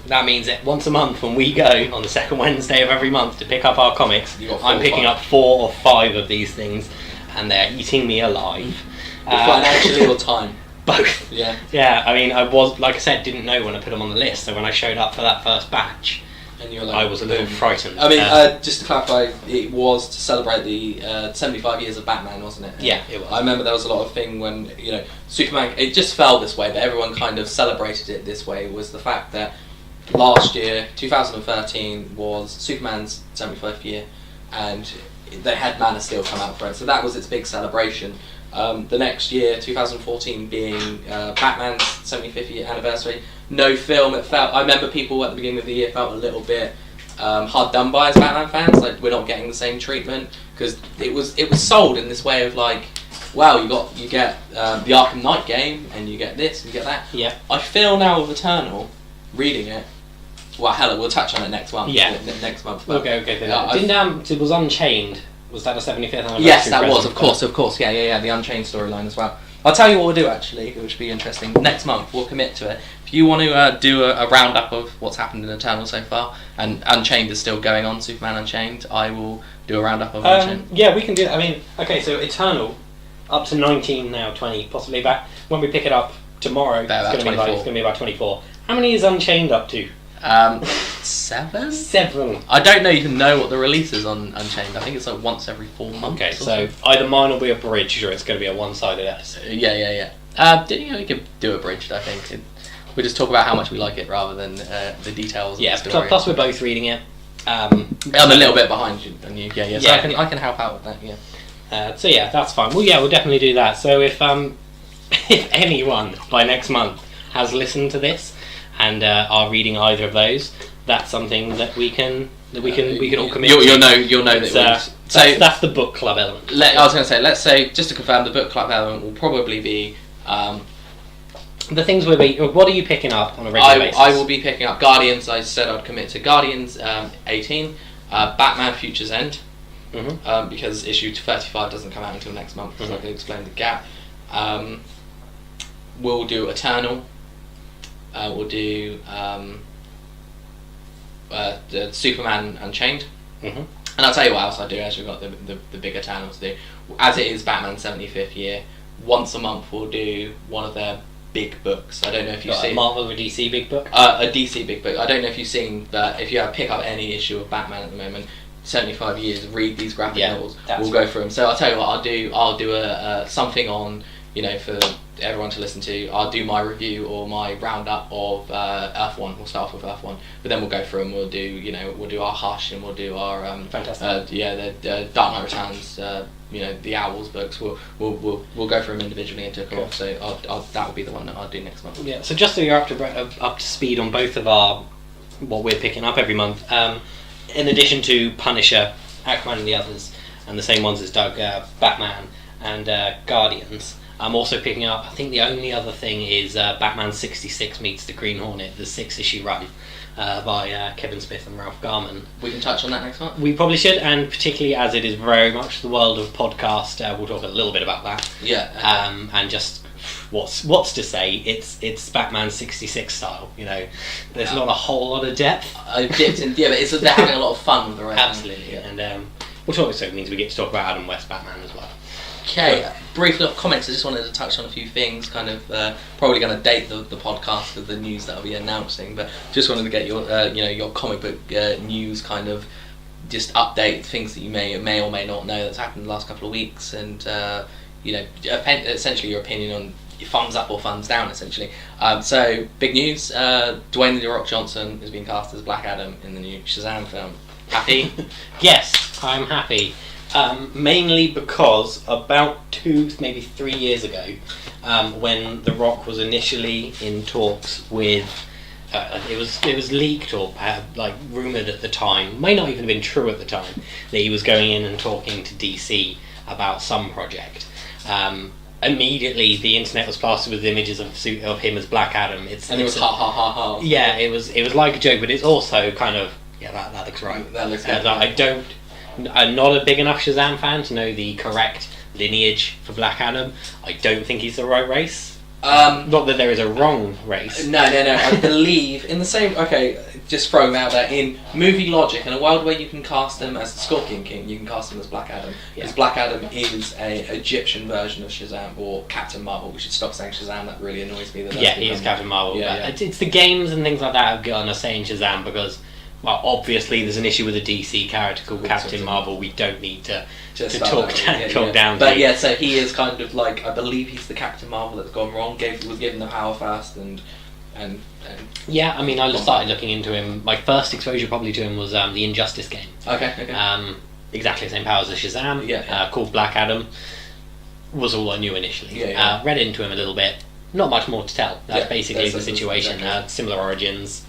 That means that once a month when we go on the second Wednesday of every month to pick up our comics, I'm picking up 4 or 5 of these things, and they're eating me alive. Financially or time? Both. Yeah. Yeah, I mean, I was, like I said, didn't know when I put them on the list, so when I showed up for that first batch, and you're like, I was a little frightened. I mean, just to clarify, it was to celebrate the 75 years of Batman, wasn't it? Yeah, it was. I remember there was a lot of thing when, Superman, it just fell this way, but everyone kind of celebrated it this way, was the fact that last year, 2013, was Superman's 75th year, and they had Man of Steel come out for it, so that was its big celebration. The next year, 2014, being Batman's 75th year anniversary, no film. I remember people at the beginning of the year felt a little bit hard done by as Batman fans, like we're not getting the same treatment, because it was sold in this way of like, wow, you get the Arkham Knight game, and you get this, and you get that. Yeah. I feel now with Eternal, reading it. Well, hell, we'll touch on it next month. Yeah. Next month. Okay. It was Unchained. Was that a 75th anniversary? Yes, that was, of course. Yeah, the Unchained storyline as well. I'll tell you what we'll do, actually, which will be interesting. Next month, we'll commit to it. If you want to do a roundup of what's happened in Eternal so far, and Unchained is still going on, Superman Unchained, I will do a roundup of Unchained. Yeah, we can do that. I mean, okay, so Eternal, up to 19 now, 20, possibly back. When we pick it up tomorrow, it's going to be about 24. How many is Unchained up to? 7? 7. I don't know even know what the release is on Unchained. I think it's like once every 4 months. Okay, so either mine will be abridged or it's going to be a one-sided episode. Yeah. We could do abridged, I think. We just talk about how much we like it rather than the details of the story. Plus we're both reading it. I'm a little bit behind you than you. Yeah. So I can help out with that, yeah. So yeah, that's fine. Well, yeah, we'll definitely do that. So if anyone by next month has listened to this and are reading either of those, that's something that we can all commit to. You'll know that. That's the book club element. I was going to say, let's say, just to confirm, the book club element will probably be the things what are you picking up on a regular basis? I will be picking up Guardians. I said I'd commit to Guardians 18, Batman Future's End, because issue 35 doesn't come out until next month, so I can explain the gap. We'll do Eternal. We'll do the Superman Unchained. And I'll tell you what else I do, as we've got the big Eternals to do. As it is Batman's 75th year, once a month we'll do one of their big books. I don't know if you've seen... A Marvel or DC big book? A DC big book. I don't know if you've seen, but if you pick up any issue of Batman at the moment, 75 years, read these graphic novels. We'll go through them. So I'll tell you what I'll do a something on, for everyone to listen to. I'll do my review or my roundup of Earth 1. We'll start off with Earth 1, but then we'll go through and we'll do our Hush, and we'll do our fantastic. The Dark Knight Returns. The Owls books. We'll go through them individually and took off. So that will be the one that I'll do next month. Yeah. So just so you're up to speed on both of what we're picking up every month. In addition to Punisher, Aquaman, and the others, and the same ones as Doug, Batman and Guardians. I'm also picking up, I think the only other thing is Batman 66 meets the Green Hornet, the 6-issue run by Kevin Smith and Ralph Garman. We can touch on that next month. We probably should, and particularly as it is very much the world of podcast, we'll talk a little bit about that. Yeah. And just what's to say, it's Batman 66 style, there's not a whole lot of depth. I've dipped in, but they're having a lot of fun with the right. Absolutely, and which also means we get to talk about Adam West Batman as well. Okay, briefly off comments, I just wanted to touch on a few things, kind of probably going to date the podcast with the news that I'll be announcing, but just wanted to get your comic book news, kind of just update things that you may or may not know that's happened in the last couple of weeks, and essentially your opinion on thumbs up or thumbs down, essentially. So big news: Dwayne "The Rock" Johnson has been cast as Black Adam in the new Shazam film. Happy? Yes, I'm happy. Mainly because about 2, maybe 3 years ago, when The Rock was initially in talks with, it was leaked or rumoured at the time, may not even have been true at the time, that he was going in and talking to DC about some project. Immediately, the internet was plastered with images of him as Black Adam. It was ha ha ha ha. Yeah, it was like a joke, but it's also kind of that looks right. That looks good. I'm not a big enough Shazam fan to know the correct lineage for Black Adam. I don't think he's the right race. Not that there is a wrong race. No. I believe in the same. Okay, just throwing out there in movie logic, in a world where you can cast him as the Scorpion King, you can cast him as Black Adam. Because Black Adam is a Egyptian version of Shazam or Captain Marvel. We should stop saying Shazam. That really annoys me. He is Captain Marvel. It's the games and things like that have gotten us saying Shazam because. Well, obviously, there's an issue with a DC character called Captain Marvel. We don't need to talk down. But so he is kind of like, I believe he's the Captain Marvel that's gone wrong. Was given the power first, and yeah. I mean, I started looking into him. My first exposure probably to him was the Injustice game. Okay. Exactly the same powers as Shazam. Called Black Adam. Was all I knew initially. Read into him a little bit. Not much more to tell. That's basically the situation. Exactly. Similar origins.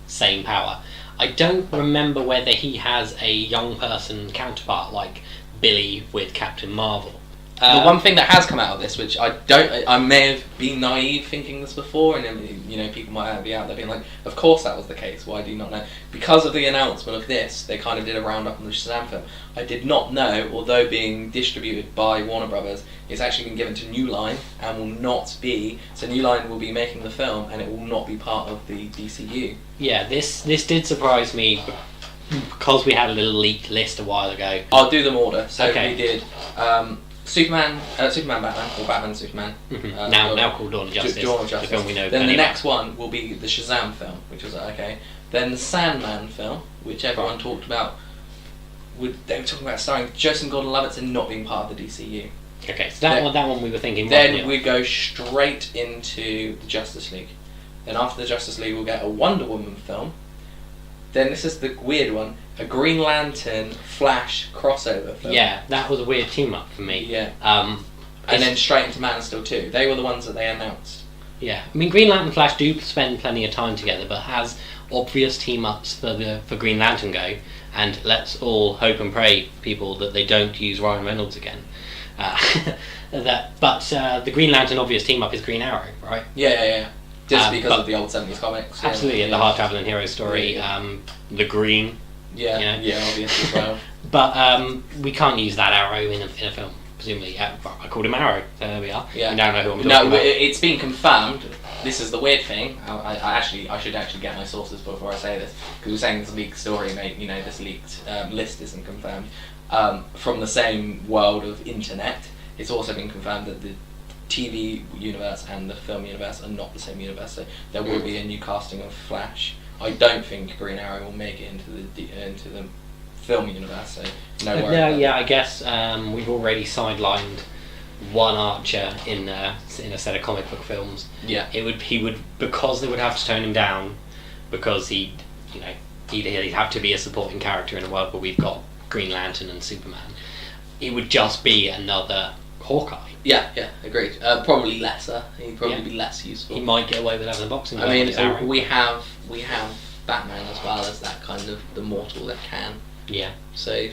Same power. I don't remember whether he has a young person counterpart like Billy with Captain Marvel. The one thing that has come out of this, which I may have been naive thinking this before, and people might be out there being like, of course that was the case, why do you not know? Because of the announcement of this, they kind of did a roundup on the Shazam film. I did not know, although being distributed by Warner Brothers, it's actually been given to New Line and will not be, so New Line will be making the film and it will not be part of the DCU. Yeah, this did surprise me because we had a little leaked list a while ago. I'll do them order. So we did Superman, Batman, or Batman, Superman. Mm-hmm. Now called Dawn of Justice. The film we know. Then the next one will be the Shazam film, which was okay. Then the Sandman film, which everyone talked about. They were talking about starring Joseph Gordon-Levitt and not being part of the DCU. Okay, so that one we were thinking. Then we go straight into the Justice League. Then after the Justice League, we'll get a Wonder Woman film. Then this is the weird one, a Green Lantern Flash crossover film. Yeah, that was a weird team up for me. Yeah. And then straight into Man of Steel 2. They were the ones that they announced. Yeah, I mean Green Lantern and Flash do spend plenty of time together, but has obvious team ups for Green Lantern go, and let's all hope and pray, people, that they don't use Ryan Reynolds again. The Green Lantern obvious team up is Green Arrow, right? Yeah. Just because of the old 70s comics. Absolutely, and the hard traveling hero story, the Green. Yeah, you know? yeah, obviously as well. But we can't use that Arrow in a film, presumably. I called him Arrow, so there we are. Yeah. We now know who I'm talking about. It's been confirmed. This is the weird thing. I should actually get my sources before I say this, because we're saying this leaked story, this leaked list isn't confirmed. From the same world of internet, it's also been confirmed that the TV universe and the film universe are not the same universe, so there will be a new casting of Flash. I don't think Green Arrow will make it into the film universe, so no worries. I guess we've already sidelined one Archer in a set of comic book films. Yeah, he would because they would have to tone him down, because he'd have to be a supporting character in a world where we've got Green Lantern and Superman. It would just be another Hawkeye. Yeah, agreed. Probably lesser. He'd probably be less useful. He might get away with having a boxing. I mean, we have Batman as well as that kind of the mortal that can. Yeah. So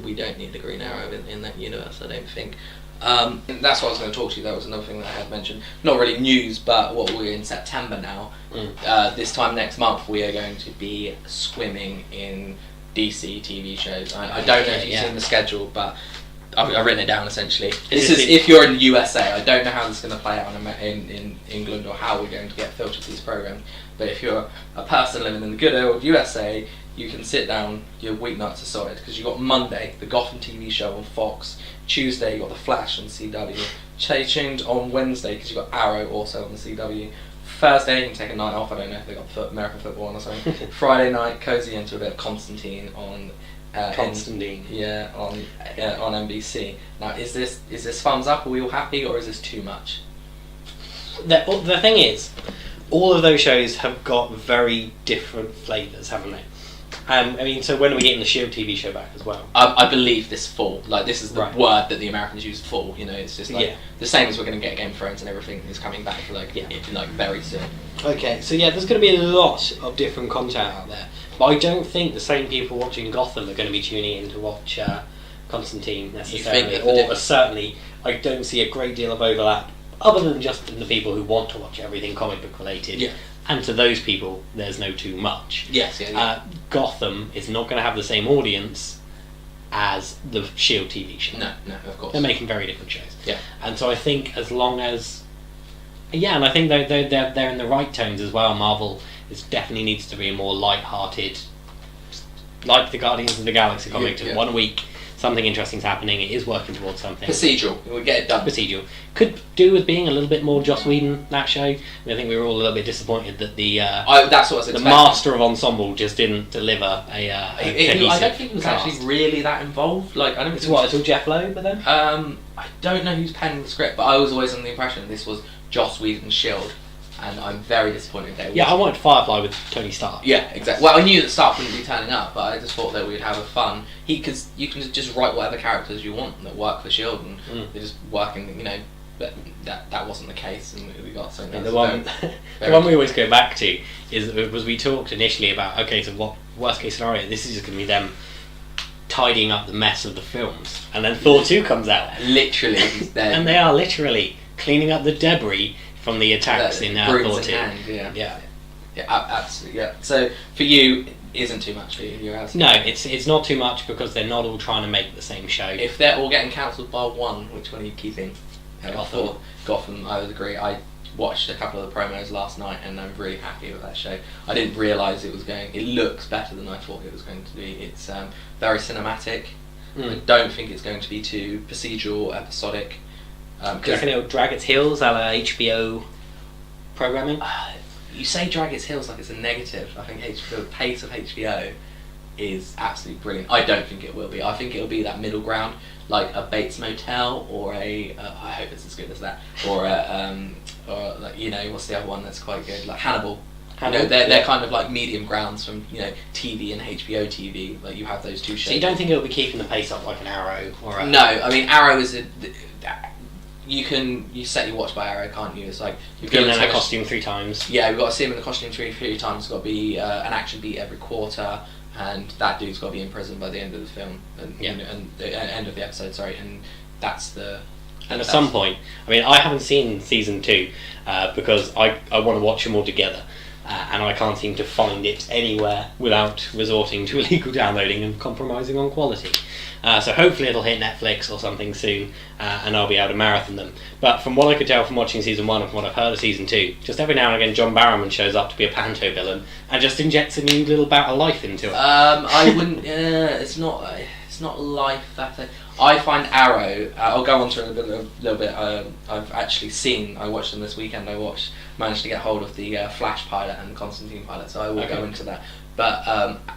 we don't need the Green Arrow in that universe, I don't think. That's what I was going to talk to you. That was another thing that I had mentioned. Not really news, but we're in September now. This time next month, we are going to be swimming in DC TV shows. I don't know if you've seen the schedule, but I've written it down essentially. This is if you're in the USA. I don't know how this is going to play out in England or how we're going to get filtered these programs. But if you're a person living in the good old USA, you can sit down, your weeknights are sorted, because you've got Monday, the Gotham TV show on Fox. Tuesday, you've got the Flash on CW. Stay tuned on Wednesday, because you've got Arrow also on the CW. Thursday, you can take a night off. I don't know if they've got American football on or something. Friday night, cozy into a bit of Constantine on Constantine. on NBC. Now, is this thumbs up? Are we all happy, or is this too much? The thing is, all of those shows have got very different flavours, haven't they? So when are we getting the Shield TV show back as well? I believe this fall. Like, this is the word that the Americans use, fall. It's just like the same as we're going to get Game of Thrones and everything is coming back very soon. Okay, so there's going to be a lot of different content out there, but I don't think the same people watching Gotham are going to be tuning in to watch Constantine necessarily, or certainly I don't see a great deal of overlap, other than just the people who want to watch everything comic book related. Yeah. And to those people, there's no too much. Yes, Gotham is not going to have the same audience as the Shield TV show. No, of course. They're making very different shows. Yeah. And so I think as long as... Yeah, and I think they're in the right tones as well. Marvel definitely needs to be more light-hearted, like the Guardians of the Galaxy comic. Yeah. 1 week, something interesting's happening. It is working towards something. Procedural. We get it done. Procedural. Could do with being a little bit more Joss Whedon, that show. I think we were all a little bit disappointed that that's what I was expecting. The master of ensemble just didn't deliver a cohesive I don't think he was cast. actually really that involved. Like, I don't. It's all Jeff Lowe, but then. I don't know who's penning the script, but I was always under the impression this was Joss Whedon's Shield, and I'm very disappointed that. I wanted Firefly with Tony Stark. Yeah, exactly. Well, I knew that Stark wouldn't be turning up, but I just thought that we'd have a fun. Because you can just write whatever characters you want that work for Shield, and they're just working. But that wasn't the case, and we got something. The one we always go back to was we talked initially about so what worst case scenario? This is just going to be them tidying up the mess of the films, and then Thor 2 comes out. Literally, and they are literally cleaning up the debris from the attacks in Thor 2. Yeah, absolutely. Yeah. So for you, isn't too much for you. No, it's not too much because they're not all trying to make the same show. If they're all getting cancelled by one, which one are you keeping? Gotham. I would agree. I watched a couple of the promos last night, and I'm really happy with that show. I didn't realise it looks better than I thought it was going to be. It's very cinematic. I don't think it's going to be too procedural, episodic. Do you reckon it'll drag its heels a la HBO programming? You say drag its heels like it's a negative. I think the pace of HBO is absolutely brilliant. I don't think it will be. I think it'll be that middle ground, like a Bates Motel or I hope it's as good as that, or what's the other one that's quite good, like Hannibal. They're kind of like medium grounds from TV and HBO TV. Like you have those two shows. So you don't think it'll be keeping the pace up like an Arrow or No, I mean Arrow is you set your watch by Arrow, can't you? It's like you've been in a costume 3 times. Yeah, we've got to see him in the costume three times. It's got to be an action beat every quarter, and that dude's got to be in prison by the end of the film, and the end of the episode. Sorry, and that's the. And at some point, I mean, I haven't seen season 2 because I want to watch them all together, and I can't seem to find it anywhere without resorting to illegal downloading and compromising on quality. So hopefully it'll hit Netflix or something soon, and I'll be able to marathon them. But from what I could tell from watching season 1 and from what I've heard of season 2, just every now and again John Barrowman shows up to be a panto villain and just injects a new little bout of life into it. I wouldn't. It's not life that. I find Arrow. I'll go on to a little bit. I've actually seen. I watched them this weekend. Managed to get hold of the Flash pilot and Constantine pilot, so I will go into that. But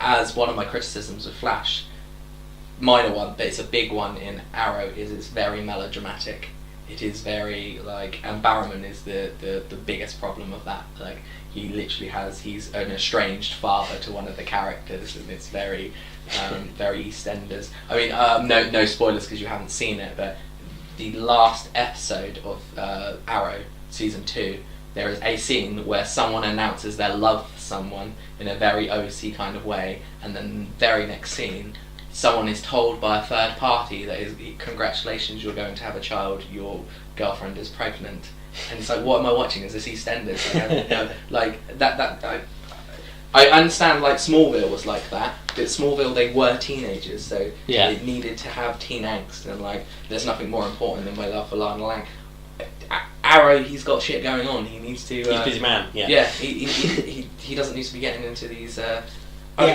as one of my criticisms of Flash, minor one, but it's a big one in Arrow, is it's very melodramatic. It is very and Barrowman is the biggest problem of that. Like, he literally he's an estranged father to one of the characters, and it's very very EastEnders. I mean, no spoilers because you haven't seen it, but the last episode of Arrow season 2, there is a scene where someone announces their love for someone in a very OC kind of way, and then the very next scene, someone is told by a third party that is, congratulations, you're going to have a child, your girlfriend is pregnant. And it's like, what am I watching? Is this EastEnders? I understand, Smallville was like that, but Smallville, they were teenagers, so it needed to have teen angst, and there's nothing more important than my love for Lana Lang. Arrow, he's got shit going on. He needs to. He's a busy man. Yeah. Yeah. He doesn't need to be getting into these. I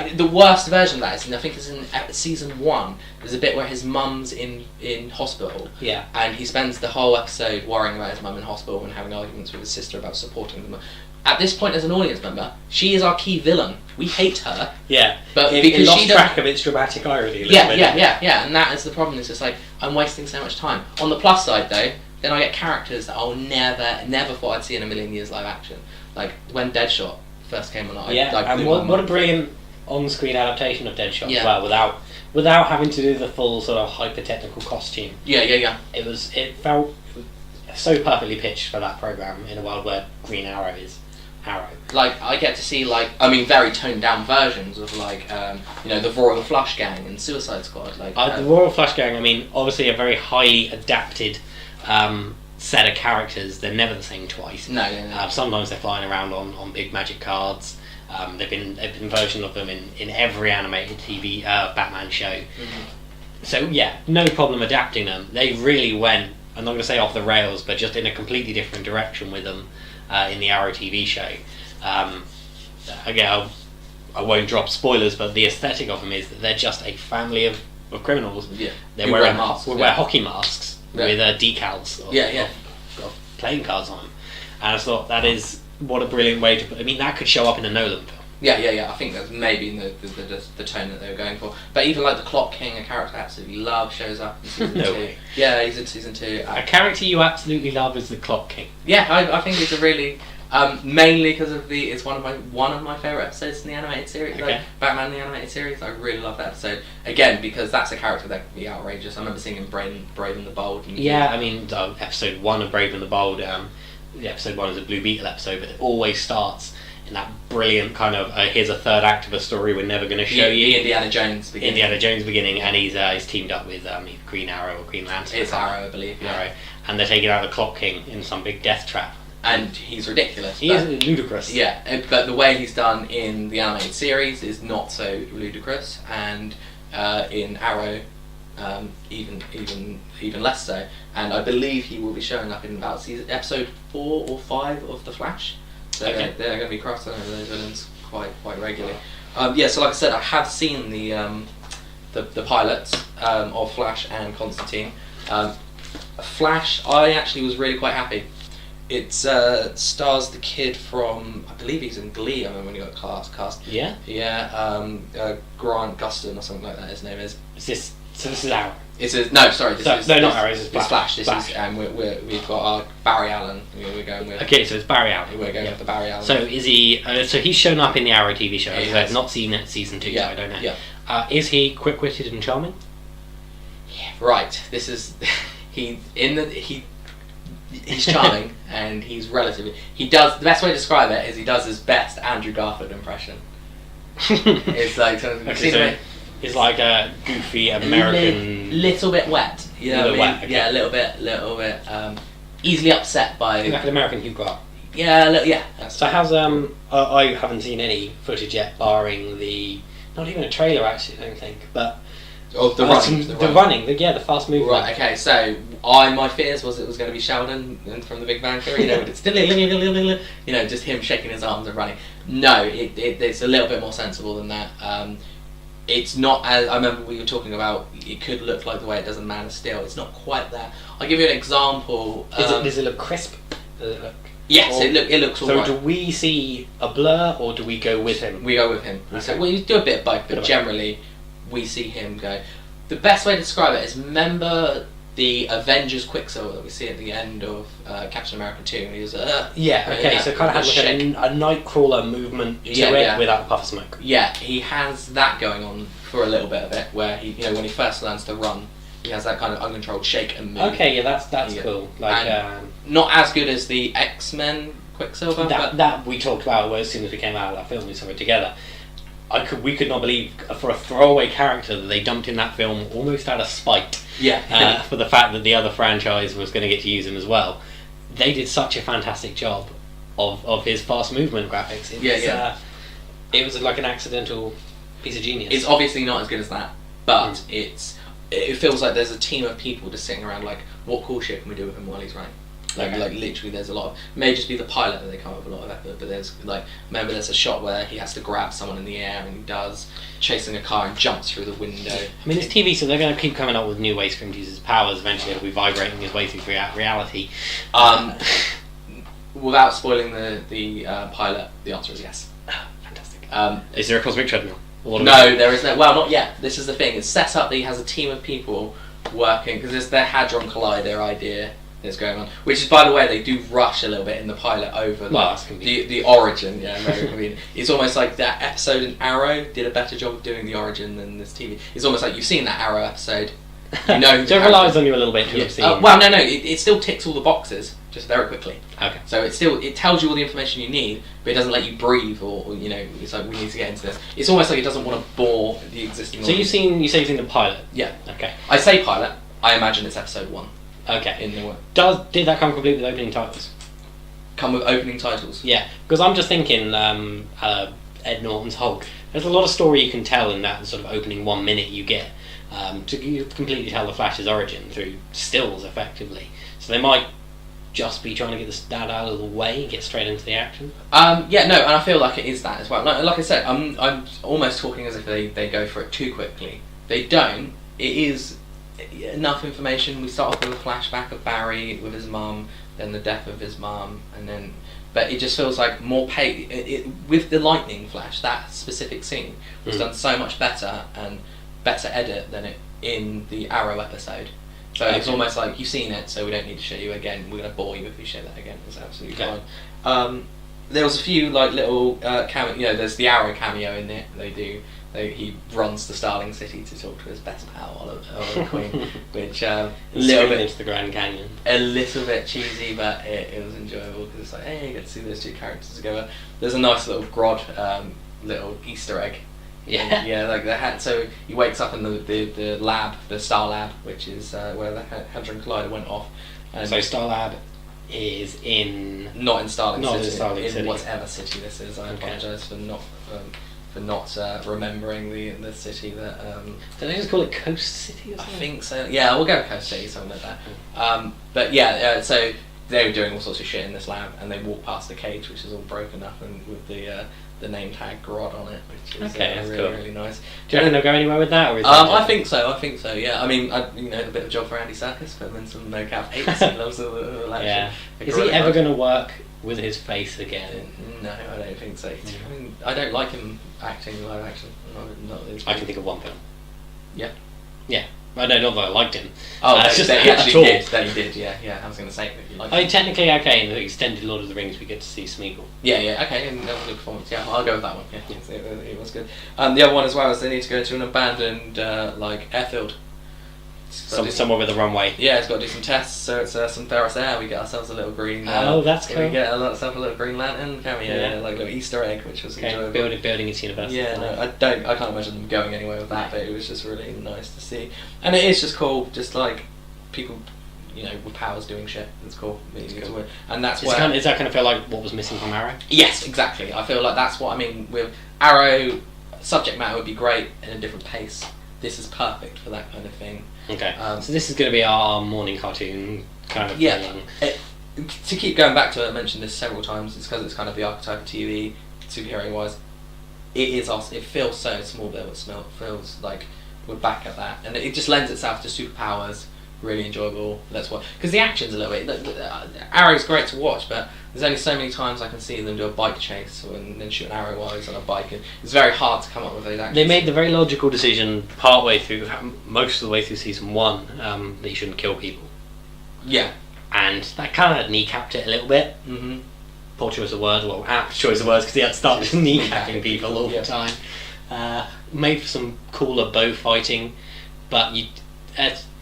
mean, the worst version of that is, I think it's in season 1. There's a bit where his mum's in hospital. Yeah. And he spends the whole episode worrying about his mum in hospital and having arguments with his sister about supporting them. At this point, as an audience member, she is our key villain. We hate her. Yeah. But because she lost track of its dramatic irony. Yeah. And that is the problem. It's just I'm wasting so much time. On the plus side, though, then I get characters that I'll never thought I'd see in a million years live action. Like when Deadshot first came on, and what a brilliant on-screen adaptation of Deadshot as well, without having to do the full sort of hyper-technical costume. Yeah. It felt so perfectly pitched for that program in a world where Green Arrow is Arrow. I get to see very toned down versions of the Royal Flush Gang and Suicide Squad. The Royal Flush Gang. I mean, obviously a very highly adapted set of characters. They're never the same twice. No. Sometimes they're flying around on big magic cards. They've been versions of them in every animated TV Batman show. Mm-hmm. So yeah, no problem adapting them. They really went, I'm not going to say off the rails, but just in a completely different direction with them in the Arrow TV show. Again, I won't drop spoilers, but the aesthetic of them is that they're just a family of criminals. Yeah. They wear hockey masks with decals of playing cards on them. And I thought that is what a brilliant way to put. I mean, that could show up in a Nolan film. Yeah. I think that's maybe the tone that they were going for. But even the Clock King, a character I absolutely love, shows up in season 2. Way. Yeah, he's in season 2. A character you absolutely love is the Clock King. Yeah, I think he's a really mainly because of it's one of my favourite episodes in the animated series. Okay. Batman the animated series. I really love that episode. Again, because that's a character that can be outrageous. I remember seeing him Brave and the Bold. I mean, episode 1 of Brave and the Bold. The episode 1 is a Blue Beetle episode, but it always starts in that brilliant kind of here's a third act of a story we're never going to show you. The Indiana Jones beginning. And he's teamed up with Green Arrow or Green Lantern. It's Arrow, I believe. Yeah. Arrow, and they're taking out the Clock King in some big death trap. And he's ridiculous. He is ludicrous. Yeah, but the way he's done in the animated series is not so ludicrous, and in Arrow, even less so. And I believe he will be showing up in about episode 4 or 5 of The Flash. So they're going to be crossing over those villains quite regularly. So like I said, I have seen the pilots of Flash and Constantine. Flash, I actually was really quite happy. It stars the kid from, I believe he's in Glee. I remember when he got cast. Yeah. Yeah. Grant Gustin or something like that. His name is. This is Arrow. Not Arrow. This is Flash. This is, and we've got our Barry Allen. We're going with. Okay, so it's Barry Allen. We're going with the Barry Allen. So is he? So he's shown up in the Arrow TV show. I've not seen it season 2, so I don't know. Yeah. Is he quick-witted and charming? Yeah. Right. This is He's charming and he's relatively. He does the best way to describe it is he does his best Andrew Garfield impression. It's is like a goofy American. Little bit wet. You know what I mean? Wet, okay. Yeah, a little bit. Easily upset by. Like an American Hugh Grant. Yeah, So how's I haven't seen any footage yet, barring not even a trailer actually. I don't think, but the fast movement. Right. Okay. So my fears was it was going to be Sheldon from The Big Bang Theory. You know, it's just him shaking his arms and running. No, it's a little bit more sensible than that. It's not as I remember we were talking about. It could look like the way it does in Man of Steel. It's not quite that. I'll give you an example. Does it look crisp? Does it look? Yes, it looks all right. So do we see a blur or do we go with him? We go with him. Okay. So we do a bit of both, but generally we see him go. The best way to describe it is remember the Avengers Quicksilver that we see at the end of Captain America 2. He was so it kind of has like a Nightcrawler movement to it without a puff of smoke. Yeah, he has that going on for a little bit of it, where he, when he first learns to run, he has that kind of uncontrolled shake and move. Okay, that's cool. Like not as good as the X-Men Quicksilver. That we talked about as soon as we came out of that film. We saw it together. We could not believe for a throwaway character that they dumped in that film almost out of spite. Yeah. For the fact that the other franchise was going to get to use him as well. They did such a fantastic job of his fast movement graphics. It was like an accidental piece of genius. It's obviously not as good as that, but it feels like there's a team of people just sitting around like, what cool shit can we do with him while he's running? Like literally there's a lot of, may just be the pilot that they come up with a lot of effort, but there's remember there's a shot where he has to grab someone in the air and he does, chasing a car and jumps through the window. I mean it's TV, so they're going to keep coming up with new ways for him to use his powers. Eventually he'll be vibrating his way through reality. Without spoiling the pilot, the answer is yes. Fantastic. Is there a cosmic treadmill? No, there is no. Well, not yet. This is the thing. It's set up that he has a team of people working because it's their Hadron Collider idea that's going on. Which is, by the way, they do rush a little bit in the pilot over the origin. Yeah, very convenient. It's almost like that episode in Arrow did a better job of doing the origin than this TV. It's almost like you've seen that Arrow episode. You know, so it relies on you a little bit to have seen. Well, no, it still ticks all the boxes just very quickly. Okay. So it tells you all the information you need, but it doesn't let you breathe, or it's like we need to get into this. It's almost like it doesn't want to bore the existing. So you say you've seen the pilot? Yeah. Okay. I say pilot. I imagine it's episode 1. Okay. In the way. Did that come complete with opening titles? Come with opening titles? Yeah, because I'm just thinking Ed Norton's Hulk. There's a lot of story you can tell in that sort of opening 1 minute you get to completely tell the Flash's origin through stills, effectively. So they might just be trying to get that out of the way and get straight into the action. And I feel like it is that as well. Like I said, I'm almost talking as if they go for it too quickly. They don't. It is enough information. We start off with a flashback of Barry with his mum, then the death of his mum, and then. But it just feels like more with the lightning flash. That specific scene was done so much better and better edit than it in the Arrow episode. So it's almost like you've seen it, so we don't need to show you again. We're going to bore you if we show that again. It's absolutely fine. There was a few like little cameo. There's the Arrow cameo in it. He runs to Starling City to talk to his best pal, Oliver Queen, which a little bit into the Grand Canyon. A little bit cheesy, but it was enjoyable because it's like, hey, you get to see those two characters together. There's a nice little Grodd little Easter egg. Yeah, like the hat. So he wakes up in the lab, the Star Lab, which is where the Hadron Collider went off. And so Star Lab is not in Starling City. In whatever city this is. I apologise for not remembering the city that. Don't they just call it Coast City or something? I think so. Yeah, we'll go Coast City, something like that. But yeah, so they were doing all sorts of shit in this lab, and they walk past the cage, which is all broken up, and with the name tag Grodd on it, which is really, cool. Really nice. Do you reckon they'll go anywhere with that? Or is I think so, yeah. I mean, a bit of a job for Andy Serkis, but then some no-cap hates. He loves the action. Yeah. Is he ever going to work with his face again? No, I don't think so. I mean, I don't like him acting live action. I can think of one film. Yeah. Yeah. I don't know that I liked him. Oh, that he actually did. That he did, yeah. I was going to say that you liked him. Technically, okay, in the extended Lord of the Rings, we get to see Smeagol. Yeah, okay, and that was a good performance. Yeah, I'll go with that one. Yeah, it was good. The other one as well is they need to go to an abandoned airfield somewhere with a runway. Yeah, it's got to do some tests, so it's some ferrous air. We get ourselves a little green. Oh, that's cool. We get ourselves a little Green Lantern cameo, like a little Easter egg, which was enjoyable. Building its universe. Yeah, no, I can't imagine them going anywhere with that, but it was just really nice to see, and it is just cool, just like people, with powers doing shit. It's cool. Cool. And that's why. Does that kind of feel like what was missing from Arrow? Yes, exactly. I feel like that's what I mean with Arrow. Subject matter would be great in a different pace. This is perfect for that kind of thing. Okay. So this is going to be our morning cartoon kind of thing. To keep going back to it, I mentioned this several times. It's because it's kind of the archetype of TV, superhero wise. It is awesome. It feels so small, but it feels like we're back at that, and it just lends itself to superpowers. Really enjoyable. That's why, because the action's a little bit. Arrow's great to watch, but there's only so many times I can see them do a bike chase and then shoot an arrow while he's on a bike, and it's very hard to come up with those actions. They made the very logical decision partway through, most of the way through season 1, that you shouldn't kill people. Yeah, and that kind of kneecapped it a little bit. Mm-hmm. Poor choice of words, apt choice of words, because he had to start just kneecapping people all the time. Made for some cooler bow fighting, but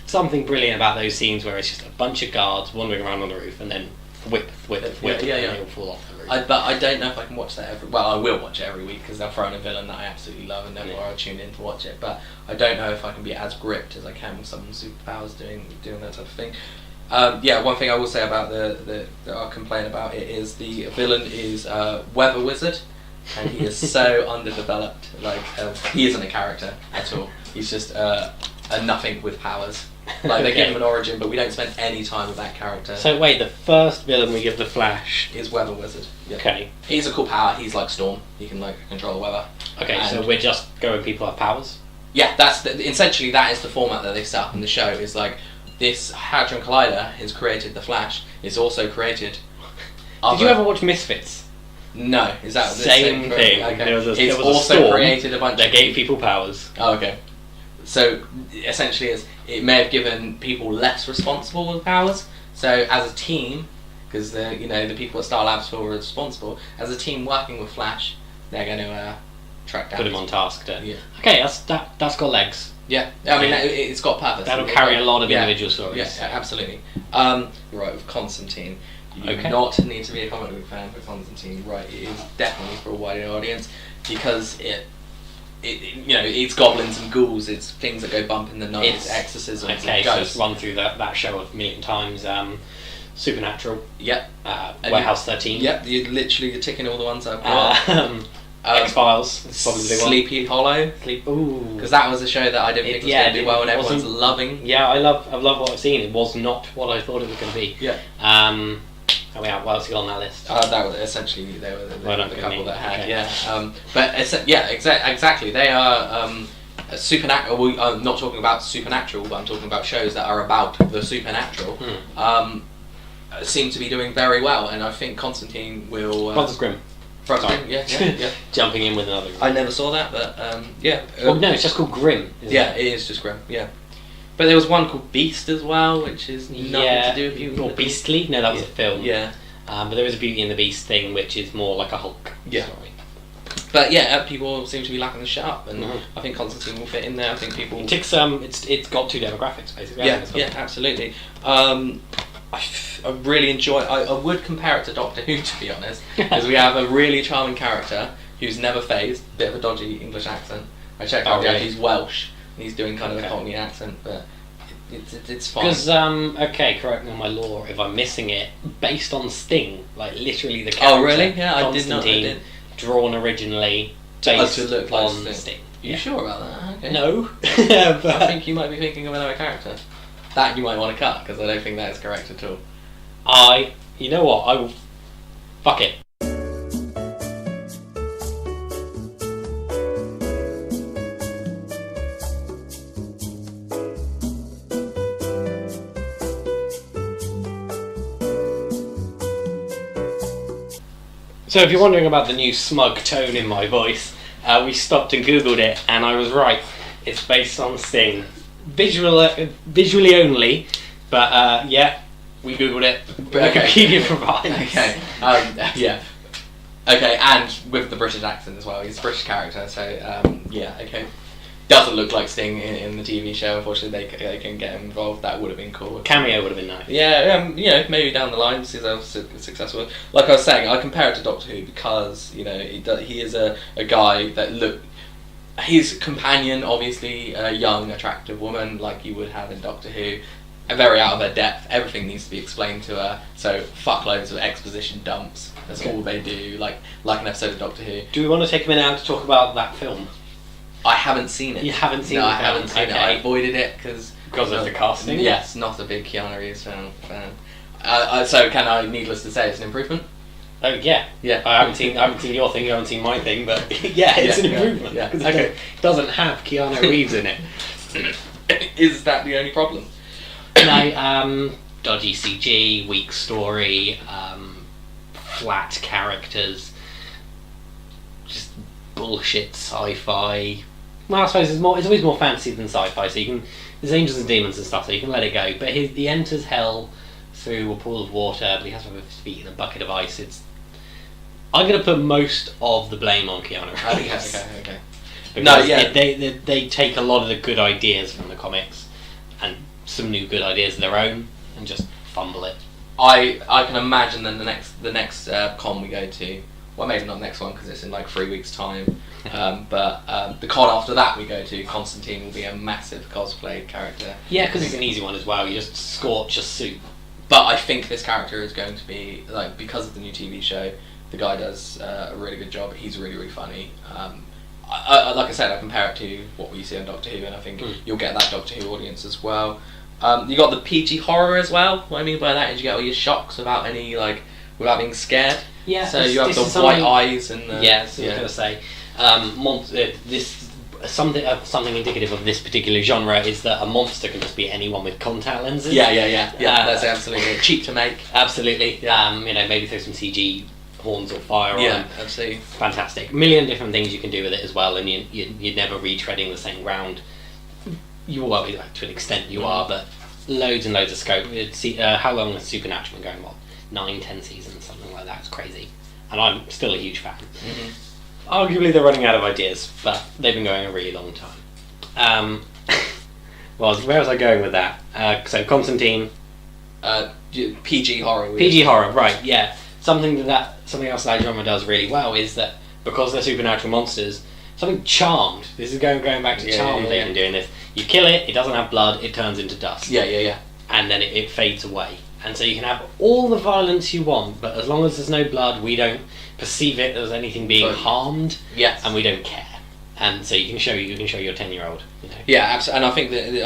something brilliant about those scenes where it's just a bunch of guards wandering around on the roof and then whip, and they all fall off the roof. But I don't know if I can watch that I will watch it every week because they'll throw in a villain that I absolutely love and therefore I'll tune in to watch it. But I don't know if I can be as gripped as I can with some superpowers doing that type of thing. One thing I will say about that I'll complain about it is the villain is Weather Wizard, and he is so underdeveloped. He isn't a character at all. He's just a nothing with powers. They give him an origin, but we don't spend any time with that character. So wait, the first villain we give the Flash is Weather Wizard. Yeah. Okay. He's a cool power. He's like Storm. He can control the weather. Okay, so we're just going people have powers. Yeah, essentially that is the format that they set up in the show. Is this Hadron Collider has created the Flash. It's also created. Did you ever watch Misfits? No, is that the same thing? Okay. There was it's a also storm created a bunch that gave people powers. Oh, okay. So essentially, it may have given people less responsible with powers. So as a team, because the people at Star Labs were responsible, as a team working with Flash, they're going to track down. Put him on task. Yeah. Okay, that's got legs. Yeah, I mean it's got purpose. That'll carry a lot of individual stories. Yeah, absolutely. Right, with Constantine, you do not need to be a comic book fan for Constantine. Right, it is definitely for a wider audience because it's goblins and ghouls, it's things that go bump in the night, it's exorcisms, okay, so let's run through that show a million times. Supernatural. Yep. Warehouse 13. Yep, you're ticking all the ones I've got. X-Files. It's probably the big one. Sleepy Hollow. Ooh. Because that was a show that I didn't think was going to do well and everyone's loving. Yeah, I love what I've seen. It was not what I thought it was going to be. Yeah. What else you got on that list? That was essentially they were the couple that had. Okay. Yeah. Exactly. They are supernatural. I'm not talking about Supernatural, but I'm talking about shows that are about the supernatural. Seem to be doing very well, and I think Constantine will. Brothers Grimm. Yeah. Jumping in with another. I never saw that, but yeah. No, it's just called Grimm. It is just Grimm. Yeah. But there was one called Beast as well, which is nothing to do with Beauty. Or Beastly? No, that was a film. Yeah. But there is a Beauty and the Beast thing, which is more like a Hulk story. But people seem to be lacking the shit up, and I think Constantine will fit in there. I think people. It ticks. It's got two demographics basically. Yeah, absolutely. I really enjoy. I would compare it to Doctor Who, to be honest, because we have a really charming character who's never phased. Bit of a dodgy English accent. I checked out. He's Welsh. He's doing kind of a Cockney accent, but it's fine. Because correct me on my lore if I'm missing it. Based on Sting, literally the character. Oh really? Yeah, I did not. Drawn originally based to look on like Sting. You sure about that? Okay. No, but I think you might be thinking of another character. That you might want to cut because I don't think that is correct at all. You know what? I will. Fuck it. So if you're wondering about the new smug tone in my voice, we stopped and googled it, and I was right. It's based on Sting, visually only, but we googled it. Wikipedia provides. Okay. Yeah. Okay, and with the British accent as well. He's a British character, so okay. doesn't look like Sting in the TV show. Unfortunately, they can get him involved. That would have been cool. Cameo would have been nice. Yeah, maybe down the line, see how successful. Like I was saying, I compare it to Doctor Who because he is a guy that his companion, obviously a young, attractive woman like you would have in Doctor Who, very out of her depth. Everything needs to be explained to her. So fuckloads of exposition dumps. That's all they do. Like an episode of Doctor Who. Do we want to take a minute out to talk about that film? I haven't seen it. You haven't seen it? No, I haven't seen it. I avoided it because of the casting? Yes, not a big Keanu Reeves fan. So can I, needless to say, it's an improvement? Oh yeah. I haven't seen your thing. You haven't seen my thing, but yeah, it's an improvement. Yeah. Because it doesn't have Keanu Reeves in it. Is that the only problem? No. Dodgy CG, weak story, flat characters, just bullshit sci-fi. Well, I suppose it's always more fantasy than sci-fi. So there's angels and demons and stuff, so you can let it go. But he enters hell through a pool of water, but he has to have his feet in a bucket of ice. I'm going to put most of the blame on Keanu Reeves. Okay. Because they take a lot of the good ideas from the comics and some new good ideas of their own and just fumble it. I can imagine then the next con we go to, well, maybe not the next one because it's in like 3 weeks' time, but the con after that we go to, Constantine will be a massive cosplay character. Yeah, because it's an easy one as well. You just scorch a suit. But I think this character is going to be, like, because of the new TV show, the guy does a really good job. He's really, really funny. Like I said, I compare it to what we see on Doctor Who, and I think you'll get that Doctor Who audience as well. You got the PG horror as well. What I mean by that is you get all your shocks without without being scared. Yeah. So you have the white eyes and the... Yeah, so I was going to say, something indicative of this particular genre is that a monster can just be anyone with contact lenses. Yeah. That's absolutely cheap to make. Absolutely. Maybe throw some CG horns or fire on them. Absolutely. Fantastic. A million different things you can do with it as well, and you're never retreading the same ground. To an extent you are, but loads and loads of scope. How long has Supernatural been going on? 9-10 seasons, something like that. It's crazy. And I'm still a huge fan. Mm-hmm. Arguably they're running out of ideas, but they've been going a really long time. Where was I going with that? So Constantine... PG horror. PG horror, right, yeah. Something else that genre does really well is that because they're supernatural monsters, something Charmed. This is going back to Charmed. They've been doing this. You kill it, it doesn't have blood, it turns into dust. Yeah. And then it fades away. And so you can have all the violence you want, but as long as there's no blood, we don't perceive it as anything being harmed. Yes. And we don't care. And so you can show your 10-year-old. Yeah, absolutely. And I think that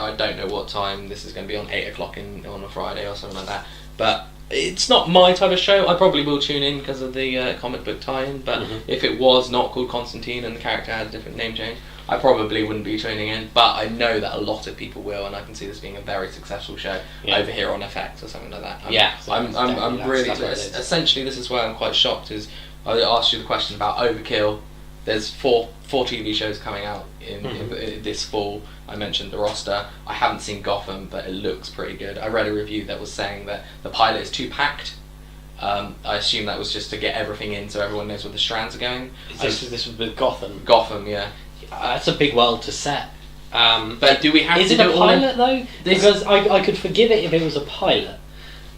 I don't know what time this is going to be on, 8:00 on a Friday or something like that. But it's not my type of show. I probably will tune in because of the comic book tie-in. But if it was not called Constantine and the character had a different name change, I probably wouldn't be tuning in. But I know that a lot of people will, and I can see this being a very successful show over here on FX or something like that. I'm really. Essentially, this is where I'm quite shocked. Is I asked you the question about Overkill. There's four TV shows coming out in this fall. I mentioned the roster. I haven't seen Gotham, but it looks pretty good. I read a review that was saying that the pilot is too packed. I assume that was just to get everything in so everyone knows where the strands are going. This was with Gotham? Gotham, yeah. That's a big world to set. But do we have to do it? Is it a pilot though? Because I could forgive it if it was a pilot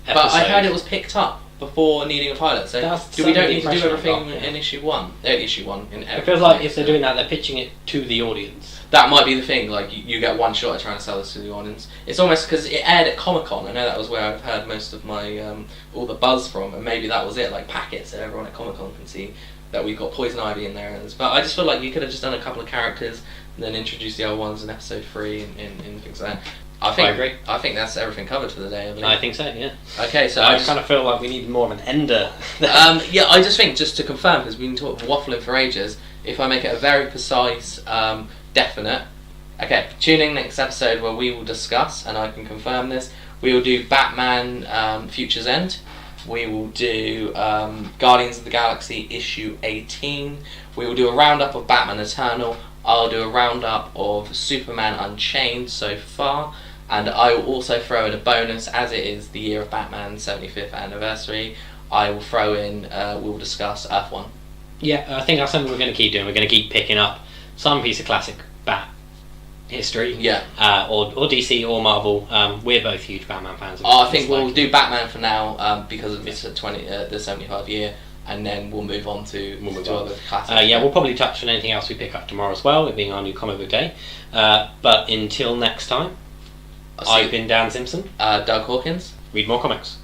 episode. But I heard it was picked up before needing a pilot, so we don't need to do everything in issue one. It feels like if they're doing that, they're pitching it to the audience. That might be the thing. Like you get one shot at trying to sell this to the audience. It's almost because it aired at Comic-Con. I know that was where I've heard most of my all the buzz from, and maybe that was it. Like packets so everyone at Comic-Con can see that we've got Poison Ivy in there. But I just feel like you could have just done a couple of characters and then introduced the other ones in episode 3 and things like that. I agree. I think that's everything covered for the day. I think so, yeah. Okay, so I kind of feel like we need more of an ender. I just think, just to confirm, because we've been waffling for ages, if I make it a very precise, definite... Okay, tune in next episode where we will discuss, and I can confirm this, we will do Batman Future's End, we will do Guardians of the Galaxy issue 18, we will do a roundup of Batman Eternal, I'll do a roundup of Superman Unchained so far, and I will also throw in a bonus, as it is the year of Batman's 75th anniversary. I will throw in, we'll discuss Earth 1. Yeah, I think that's something we're going to keep doing. We're going to keep picking up some piece of classic history. Yeah. Or DC or Marvel. We're both huge Batman fans. I think we'll do Batman for now because of this the 75 year, and then we'll move on to other classics. We'll probably touch on anything else we pick up tomorrow as well, it being our new comic book day. But until next time, I've been Dan Simpson. Doug Hawkins. Read more comics.